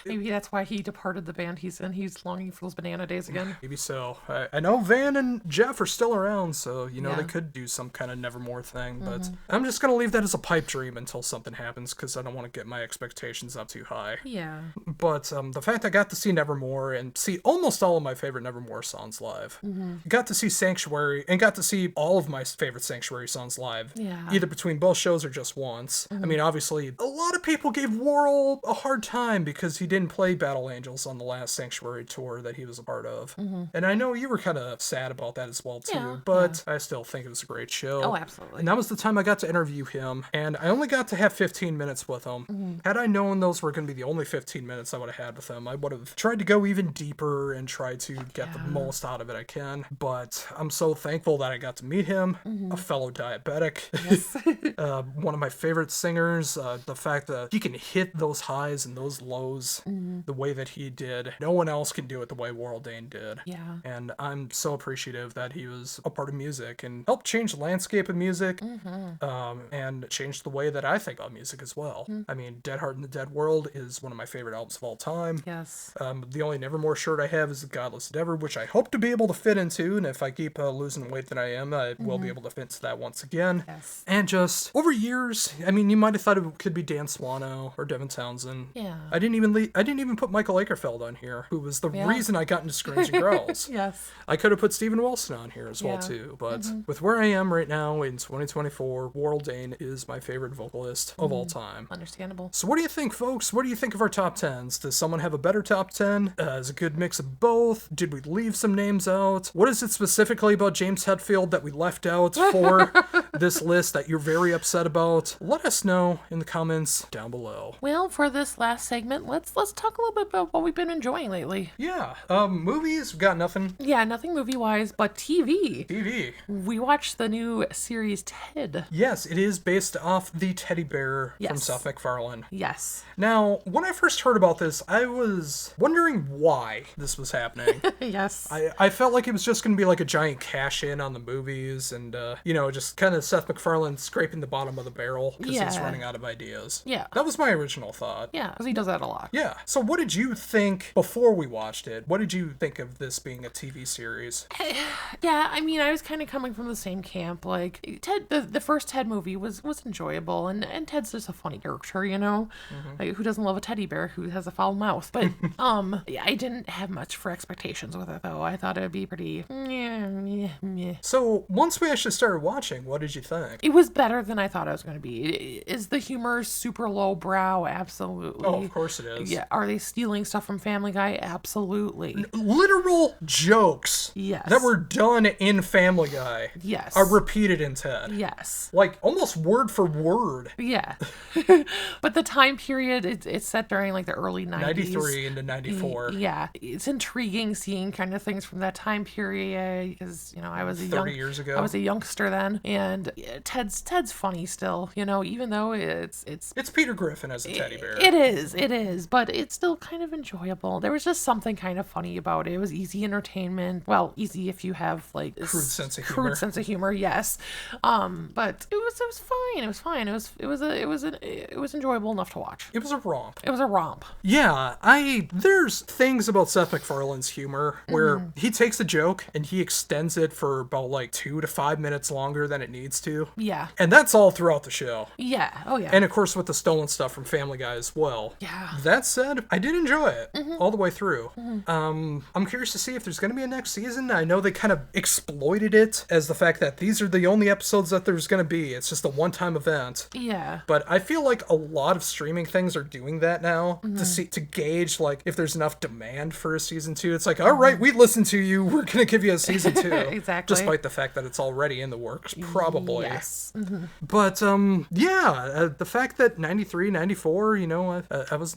Maybe that's why he departed the band he's in. He's longing for those banana days again. Maybe so. I know Van and Jeff are still around, so, they could do some kind of Nevermore thing, but I'm just going to leave that as a pipe dream until something happens, because I don't want to get my expectations up too high. Yeah. But the fact I got to see Nevermore and see almost all of my favorite Nevermore songs live, got to see Sanctuary, and got to see all of my favorite Sanctuary songs live, either between both shows or just once. I mean, obviously, a lot of people gave Worrell a hard time because he didn't play Battle Angels on the last Sanctuary tour that he was a part of. And I know you were kind of sad about that as well, too, but I still think it was a great show. Oh, absolutely. And that was the time I got to interview him, and I only got to have 15 minutes with him. Had I known those were going to be the only 15 minutes I would have had with him, I would have tried to go even deeper and try to get the most out of it I can. But I'm so thankful that I got to meet him, a fellow diabetic, one of my favorite singers. The fact that he can hit those highs and those flows the way that he did. No one else can do it the way Warrell Dane did. Yeah. And I'm so appreciative that he was a part of music and helped change the landscape of music, and change the way that I think about music as well. I mean, Dead Heart in the Dead World is one of my favorite albums of all time. Yes. The only Nevermore shirt I have is the Godless Endeavor, which I hope to be able to fit into, and if I keep losing the weight that I am, I will be able to fit into that once again. Yes. And just over years, I mean, you might have thought it could be Dan Swano or Devin Townsend. Yeah. I didn't even put Michael Akerfeld on here, who was the reason I got into Screams and Growls. Yes. I could have put Steven Wilson on here as well too, but with where I am right now in 2024, Warrell Dane is my favorite vocalist of all time. Understandable. So what do you think, folks? What do you think of our top 10s? Does someone have a better top 10? Is it a good mix of both? Did we leave some names out? What is it specifically about James Hetfield that we left out for this list that you're very upset about? Let us know in the comments down below. Well, for this last segment, let's talk a little bit about what we've been enjoying lately. Yeah, movies, we've got nothing. Yeah, nothing movie-wise, but TV. TV. We watched the new series Ted. Yes, it is based off the teddy bear from Yes. Seth MacFarlane. Yes. Now, when I first heard about this, I was wondering why this was happening. Yes. I felt like it was just going to be like a giant cash-in on the movies and, just kind of Seth MacFarlane scraping the bottom of the barrel because he's Yeah. running out of ideas. Yeah. That was my original thought. Yeah, because he does that a lot. Yeah. So what did you think before we watched it? What did you think of this being a TV series? Yeah, I mean, I was kind of coming from the same camp. Like, Ted, the first Ted movie was enjoyable, and Ted's just a funny character, you know? Like, who doesn't love a teddy bear who has a foul mouth? But, yeah, I didn't have much for expectations with it, though. I thought it would be pretty... So once we actually started watching, what did you think? It was better than I thought it was going to be. Is the humor super lowbrow? Absolutely. Oh, of course it is. Yeah. Are they stealing stuff from Family Guy? Absolutely. Literal jokes Yes. that were done in Family Guy Yes. are repeated in Ted. Yes. Like, almost word for word. Yeah. But the time period, it's set during like the early 90s. 93 into 94. Yeah. It's intriguing seeing kind of things from that time period because, I was 30 years ago. I was a youngster then. And Ted's funny still, even though it's Peter Griffin as a teddy bear. It is, but it's still kind of enjoyable. There was just something kind of funny about it. It was easy entertainment. Well, easy if you have like Crude sense of crude humor. sense of humor, yes. But it was fine. It was fine. It was enjoyable enough to watch. It was a romp. It was a romp. Yeah, there's things about Seth MacFarlane's humor where he takes a joke and he extends it for about like 2 to 5 minutes longer than it needs to. Yeah. And that's all throughout the show. Yeah. Oh yeah. And of course with the stolen stuff from Family Guy as well. Yeah. That said, I did enjoy it all the way through. I'm curious to see if there's going to be a next season. I know they kind of exploited it as the fact that these are the only episodes that there's going to be. It's just a one-time event. Yeah. But I feel like a lot of streaming things are doing that now to gauge like if there's enough demand for a season 2. It's like, all right, we listened to you. We're going to give you a season 2. Exactly. Despite the fact that it's already in the works, probably. Yes. But the fact that 93, 94,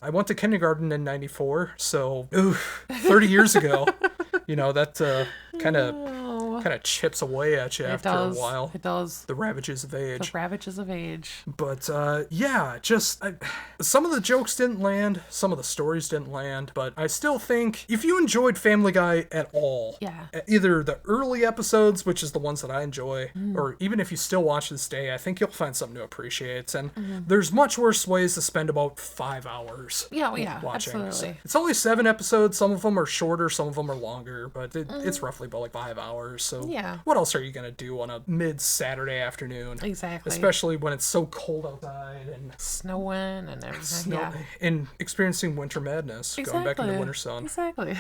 I went to kindergarten in 94, so 30 years ago. That kind of chips away at you after a while. It does. The Ravages of Age. The Ravages of Age. But some of the jokes didn't land, some of the stories didn't land, but I still think if you enjoyed Family Guy at all, either the early episodes, which is the ones that I enjoy, or even if you still watch this day, I think you'll find something to appreciate. And there's much worse ways to spend about 5 hours watching. Absolutely. So it's only 7 episodes. Some of them are shorter, some of them are longer, but it's roughly about like 5 hours. So what else are you going to do on a mid-Saturday afternoon? Exactly. Especially when it's so cold outside and snowing and everything. and experiencing winter madness, going back into Wintersun. Exactly.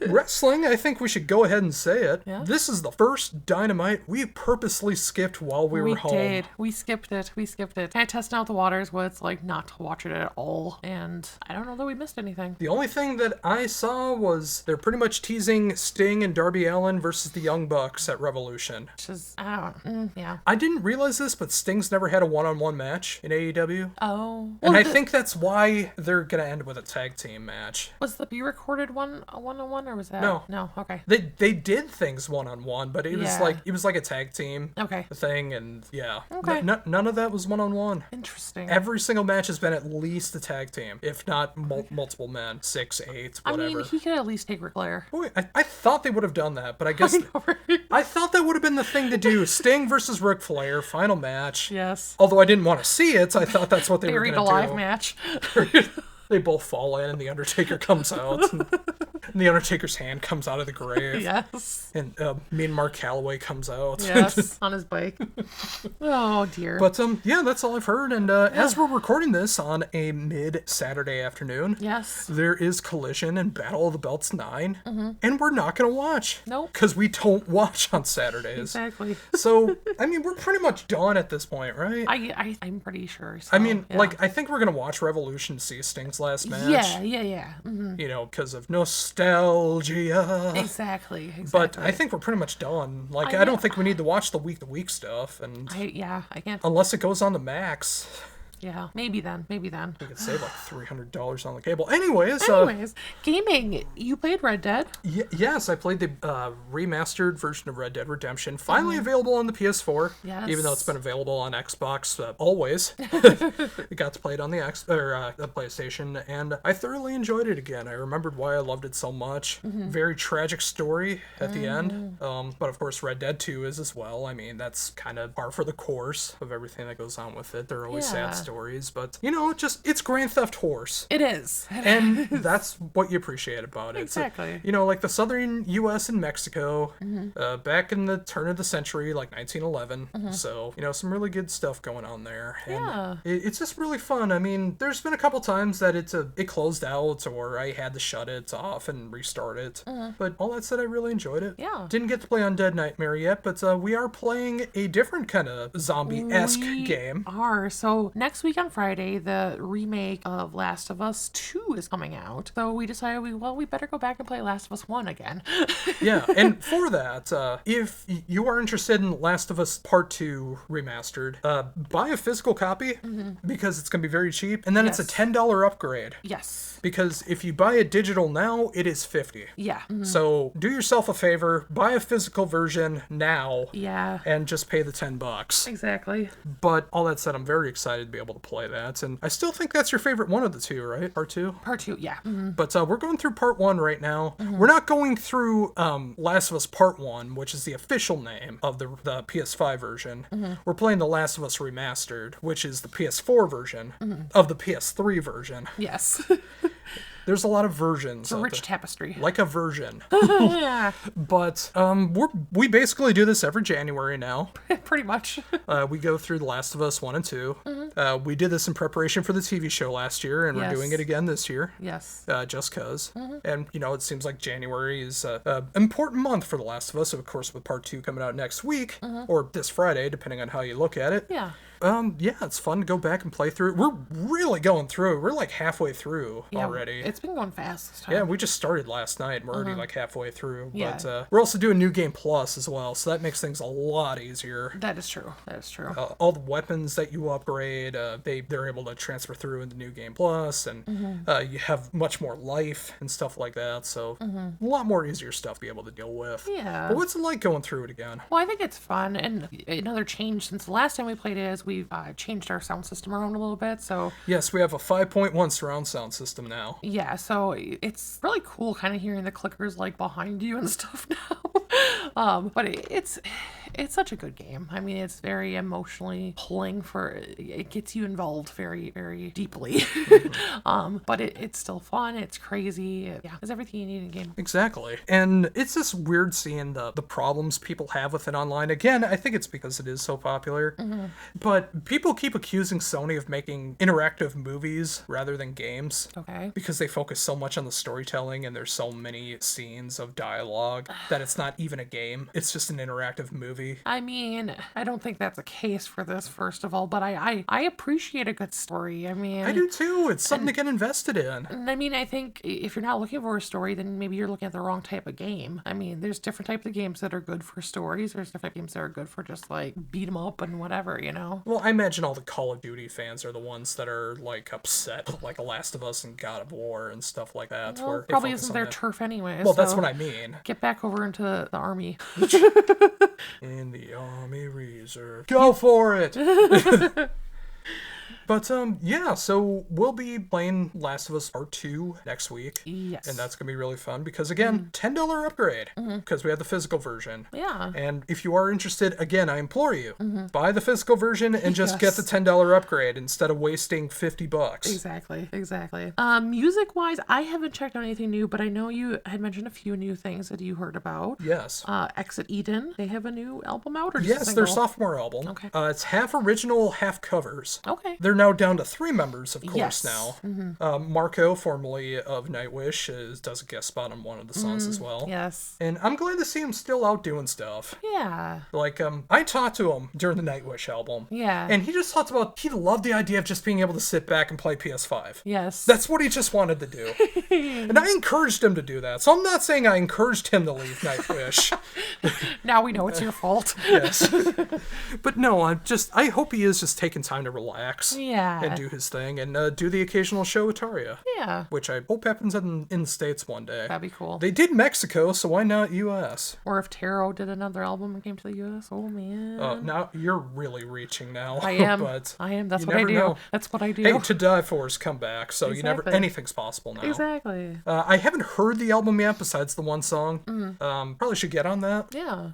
Wrestling, I think we should go ahead and say it. Yeah. This is the first Dynamite we purposely skipped while we were home. We did. We skipped it. Kind of testing out the waters what it's like not to watch it at all. And I don't know that we missed anything. The only thing that I saw was they're pretty much teasing Sting and Darby Allin versus the Young Bucks at Revolution. Which is, I don't, yeah. I didn't realize this, but Sting's never had a one-on-one match in AEW. Oh. And I think that's why they're going to end with a tag team match. Was the pre-recorded one a one-on-one, or was that? No. No, okay. They did things one-on-one, but it was like a tag team thing, and yeah. Okay. None of that was one-on-one. Interesting. Every single match has been at least a tag team, if not multiple men, 6, 8, whatever. I mean, he could at least take Ric Flair. Boy, I thought they would have done that, but I guess I thought that would have been the thing to do. Sting versus Ric Flair, final match. Yes. Although I didn't want to see it, I thought that's what they were going to do. Buried alive match. They both fall in, and the Undertaker comes out. And the Undertaker's hand comes out of the grave. Yes. And Mean Mark Calloway comes out. Yes, on his bike. Oh, dear. But, yeah, that's all I've heard. And as we're recording this on a mid-Saturday afternoon, yes, there is Collision and Battle of the Belts 9. And we're not going to watch. Nope. Because we don't watch on Saturdays. Exactly. So, I mean, we're pretty much done at this point, right? I'm pretty sure. So, I mean, yeah. like, I think we're going to watch Revolution to see Sting's last match. Yeah. Mm-hmm. You know, because of nostalgia. Exactly. But I think we're pretty much done. Like, I don't think we need to watch the week-to-week stuff. And I can't. unless it goes on the Max. Yeah, maybe then. We could save like $300 on the cable. Anyways, gaming. You played Red Dead? Yes, I played the remastered version of Red Dead Redemption. Finally available on the PS4. Yes. Even though it's been available on Xbox always. I got to play it on the PlayStation, and I thoroughly enjoyed it again. I remembered why I loved it so much. Very tragic story at the end. But of course, Red Dead 2 is as well. I mean, that's kind of par for the course of everything that goes on with it. There are always sad stories, but you know, it's Grand Theft Horse. It is. And that's what you appreciate about it. Exactly. So, you know, like the southern U.S. and Mexico, back in the turn of the century, like 1911. So, you know, some really good stuff going on there. And it's just really fun. I mean, there's been a couple times that it closed out, or I had to shut it off and restart it. But all that said, I really enjoyed it. Yeah. Didn't get to play Undead Nightmare yet, but we are playing a different kind of zombie-esque game. So next week on Friday, the remake of Last of Us 2 is coming out. So we decided we better go back and play Last of Us 1 again. Yeah, and for that, if you are interested in Last of Us Part 2 remastered, buy a physical copy because it's going to be very cheap, and then it's a $10 upgrade. Yes. Because if you buy it digital now, it is $50. Yeah. So do yourself a favor, buy a physical version now. Yeah. And just pay the $10. Exactly. But all that said, I'm very excited to be able to play that, and I still think that's your favorite one of the two, right? Part 2? Part 2, yeah. But we're going through Part 1 right now. We're not going through Last of Us Part 1, which is the official name of the PS5 version. We're playing the Last of Us Remastered, which is the PS4 version of the PS3 version. Yes. There's a lot of versions. It's a rich tapestry. Like a version. Yeah. But we basically do this every January now. Pretty much. We go through The Last of Us 1 and 2. We did this in preparation for the TV show last year, and we're doing it again this year. Yes. Just cause. And, you know, it seems like January is an important month for The Last of Us, of course, with Part 2 coming out next week, or this Friday, depending on how you look at it. Yeah. Yeah, it's fun to go back and play through it. We're really going through it. We're like halfway through already. It's been going fast this time. Yeah, we just started last night, and we're already like halfway through. Yeah. But we're also doing New Game Plus as well, so that makes things a lot easier. That is true. All the weapons that you upgrade, they're able to transfer through into New Game Plus, and you have much more life and stuff like that, so a lot more easier stuff to be able to deal with. Yeah. But what's it like going through it again? Well, I think it's fun, and another change since the last time we played it is we've changed our sound system around a little bit, so... Yes, we have a 5.1 surround sound system now. Yeah, so it's really cool kind of hearing the clickers like behind you and stuff now. But it's such a good game. I mean, it's very emotionally pulling it gets you involved very, very deeply. But it's still fun. It's crazy. It's everything you need in a game. Exactly. And it's just weird seeing the problems people have with it online. Again, I think it's because it is so popular. But people keep accusing Sony of making interactive movies rather than games. Okay. Because they focus so much on the storytelling, and there's so many scenes of dialogue that it's not even a game. It's just an interactive movie. movie. I mean, I don't think that's a case for this, first of all, but I appreciate a good story. I mean, I do too. It's something to get invested in. I mean, I think if you're not looking for a story, then maybe you're looking at the wrong type of game. I mean, there's different types of games that are good for stories. There's different games that are good for just like beat 'em up and whatever, you know? Well, I imagine all the Call of Duty fans are the ones that are like upset, like The Last of Us and God of War and stuff like that. Well, where they probably focus isn't on their that. turf anyway. Well, that's so what I mean. Get back over into the army. In the Army Reserve. Go for it! But, yeah, so we'll be playing Last of Us Part 2 next week. Yes. And that's going to be really fun because, again, $10 upgrade because we have the physical version. Yeah. And if you are interested, again, I implore you, buy the physical version and just get the $10 upgrade instead of wasting $50. Exactly. Music-wise, I haven't checked out anything new, but I know you had mentioned a few new things that you heard about. Yes. Exit Eden, they have a new album out, or just a Yes, single? their sophomore album. Okay. It's half original, half covers. Okay. They're now down to 3 members, of course, Yes. now. Marco, formerly of Nightwish, does a guest spot on one of the songs as well. Yes. And I'm glad to see him still out doing stuff. Yeah. Like, I talked to him during the Nightwish album. Yeah. And he just talked about, he loved the idea of just being able to sit back and play PS5. Yes. That's what he just wanted to do. And I encouraged him to do that. So I'm not saying I encouraged him to leave Nightwish. Now we know it's your fault. Yes. But no, I hope he is just taking time to relax. Yeah. And do his thing and do the occasional show with Taria. Yeah. Which I hope happens in the States one day. That'd be cool. They did Mexico, so why not US? Or if Taro did another album and came to the US. Oh, man. Now you're really reaching now. I am. But I am. That's you what I never do. know. That's what I do. Hey, To Die For's come back, so Exactly. anything's possible now. Exactly. I haven't heard the album yet besides the one song. Probably should get on that. Yeah.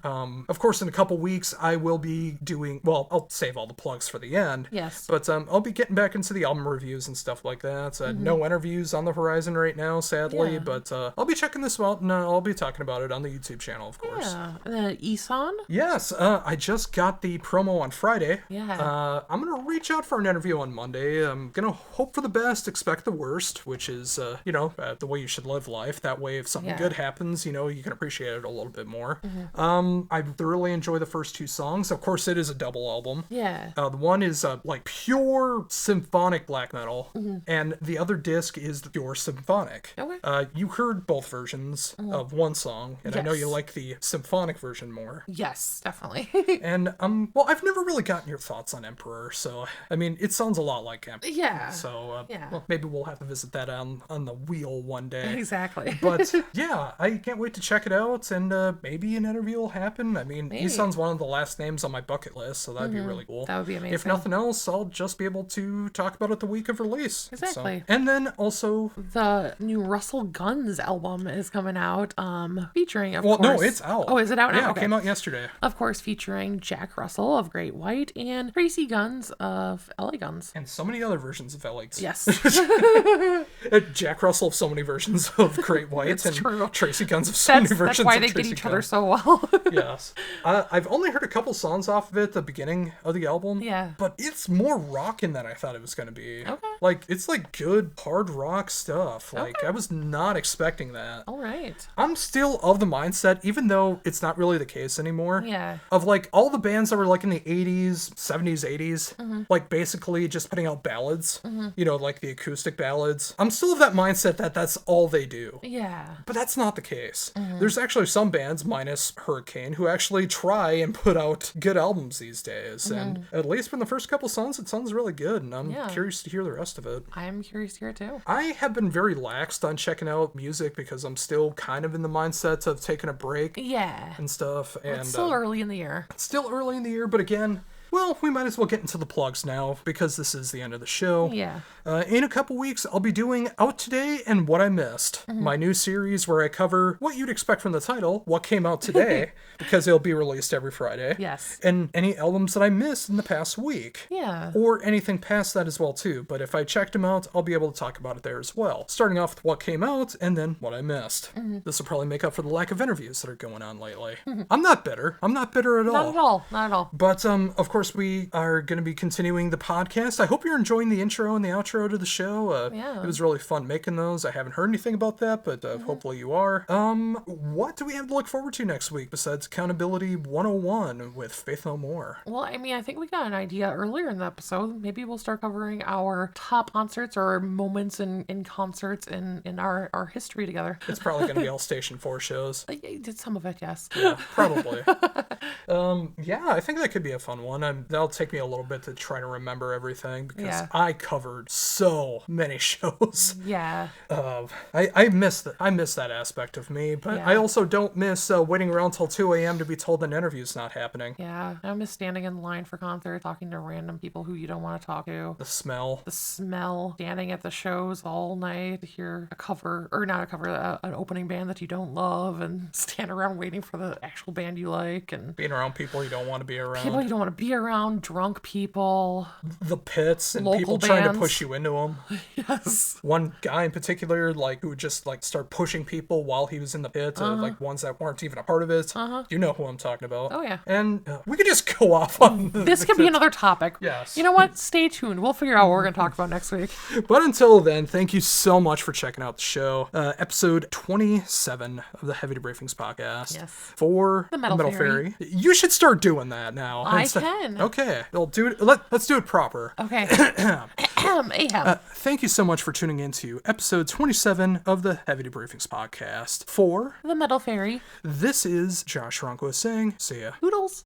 Of course, in a couple weeks, I will be doing, well, I'll save all the plugs for the end. Yes. But I'll be getting back into the album reviews and stuff like that. No interviews on the horizon right now, sadly, Yeah. but I'll be checking this out and I'll be talking about it on the YouTube channel, of course. Yeah. And then Isan? Yes, I just got the promo on Friday. Yeah. I'm going to reach out for an interview on Monday. I'm going to hope for the best, expect the worst, which is, the way you should live life. That way, if something Yeah. good happens, you can appreciate it a little bit more. I thoroughly enjoy the first 2 songs. Of course, it is a double album. Yeah. The one is like pure symphonic black metal, and the other disc is the pure symphonic. Okay. You heard both versions of one song, and I know you Yes. like the symphonic version more. Yes, definitely. And well, I've never really gotten your thoughts on Emperor, so I mean, it sounds a lot like Emperor. Yeah. So Yeah. well, maybe we'll have to visit that on the wheel one day. Exactly. But yeah, I can't wait to check it out, and maybe an interview will happen. I mean, Maybe. Isan's one of the last names on my bucket list, so that'd be really cool. That would be amazing. If nothing else, I'll just be able to talk about it the week of release. Exactly. So, and then also, The new Russell Guns album is coming out, featuring, of well, course... no, it's out. Oh, is it out now? Yeah, Okay. it came out yesterday. Of course, featuring Jack Russell of Great White and Tracy Guns of LA Guns. And so many other versions of Alex. Yes. Jack Russell of so many versions of Great White It's and true. Tracy Guns of so many That's versions why of they get Tracy each other Guns. so well. Yes. I've only heard a couple songs off of it at the beginning of the album. Yeah. But it's more rockin' than I thought it was going to be. Okay. Like, it's like good hard rock stuff. Like, Okay. I was not expecting that. All right. I'm still of the mindset, even though it's not really the case anymore. Yeah. Of like all the bands that were like in the 80s, 70s, 80s, like basically just putting out ballads, like the acoustic ballads. I'm still of that mindset that that's all they do. Yeah. But that's not the case. There's actually some bands, minus Hurricane, who actually try and put out good albums these days. And at least from the first couple songs, it sounds really good. And I'm Yeah. curious to hear the rest of it. I'm curious to hear it too. I have been very laxed on checking out music because I'm still kind of in the mindset of taking a break Yeah. and stuff. And It's still early in the year. still early in the year, but again, well, we might as well get into the plugs now because this is the end of the show. Yeah. In a couple weeks, I'll be doing Out Today and What I Missed, my new series where I cover what you'd expect from the title, what came out today, because it'll be released every Friday. Yes. And any albums that I missed in the past week. Yeah. Or anything past that as well, too. But if I checked them out, I'll be able to talk about it there as well. Starting off with what came out and then what I missed. This will probably make up for the lack of interviews that are going on lately. I'm not bitter. I'm not bitter at all. Not at all. Not at all. But, of course, course, we are going to be continuing the podcast. I hope you're enjoying the intro and the outro to the show. Yeah. It was really fun making those. I haven't heard anything about that, but hopefully you are. What do we have to look forward to next week besides Accountability 101 with Faith No More? Well, I mean, I think we got an idea earlier in the episode. Maybe we'll start covering our top concerts or moments in concerts in our history together. It's probably going to be all Station 4 shows. I did some of it, yes. Yeah, probably. Yeah, I think that could be a fun one. That'll take me a little bit to try to remember everything because I covered so many shows. Yeah. I miss that aspect of me, but I also don't miss waiting around till 2 a.m. to be told an interview's not happening. Yeah, I miss standing in line for concerts, talking to random people who you don't want to talk to. The smell, standing at the shows all night to hear an opening band that you don't love, and stand around waiting for the actual band you like, and being around people you don't want to be around. People you don't want to be around, drunk people. The pits and local people bands. trying to push you into them. Yes. One guy in particular, who would just start pushing people while he was in the pit, ones that weren't even a part of it. You know who I'm talking about. Oh yeah. And we could just go off on this could be another topic. Yes. You know what? Stay tuned. We'll figure out what we're going to talk about next week. But until then, thank you so much for checking out the show. Episode 27 of the Heavy Debriefings podcast. Yes. For the Metal Faerie. You should start doing that now. I can. Okay. We'll do it. Let's do it proper. Okay. Thank you so much for tuning in to episode 27 of the Heavy Debriefings podcast. For the Metal Faerie. This is Josh Ronco saying, see ya. Toodles.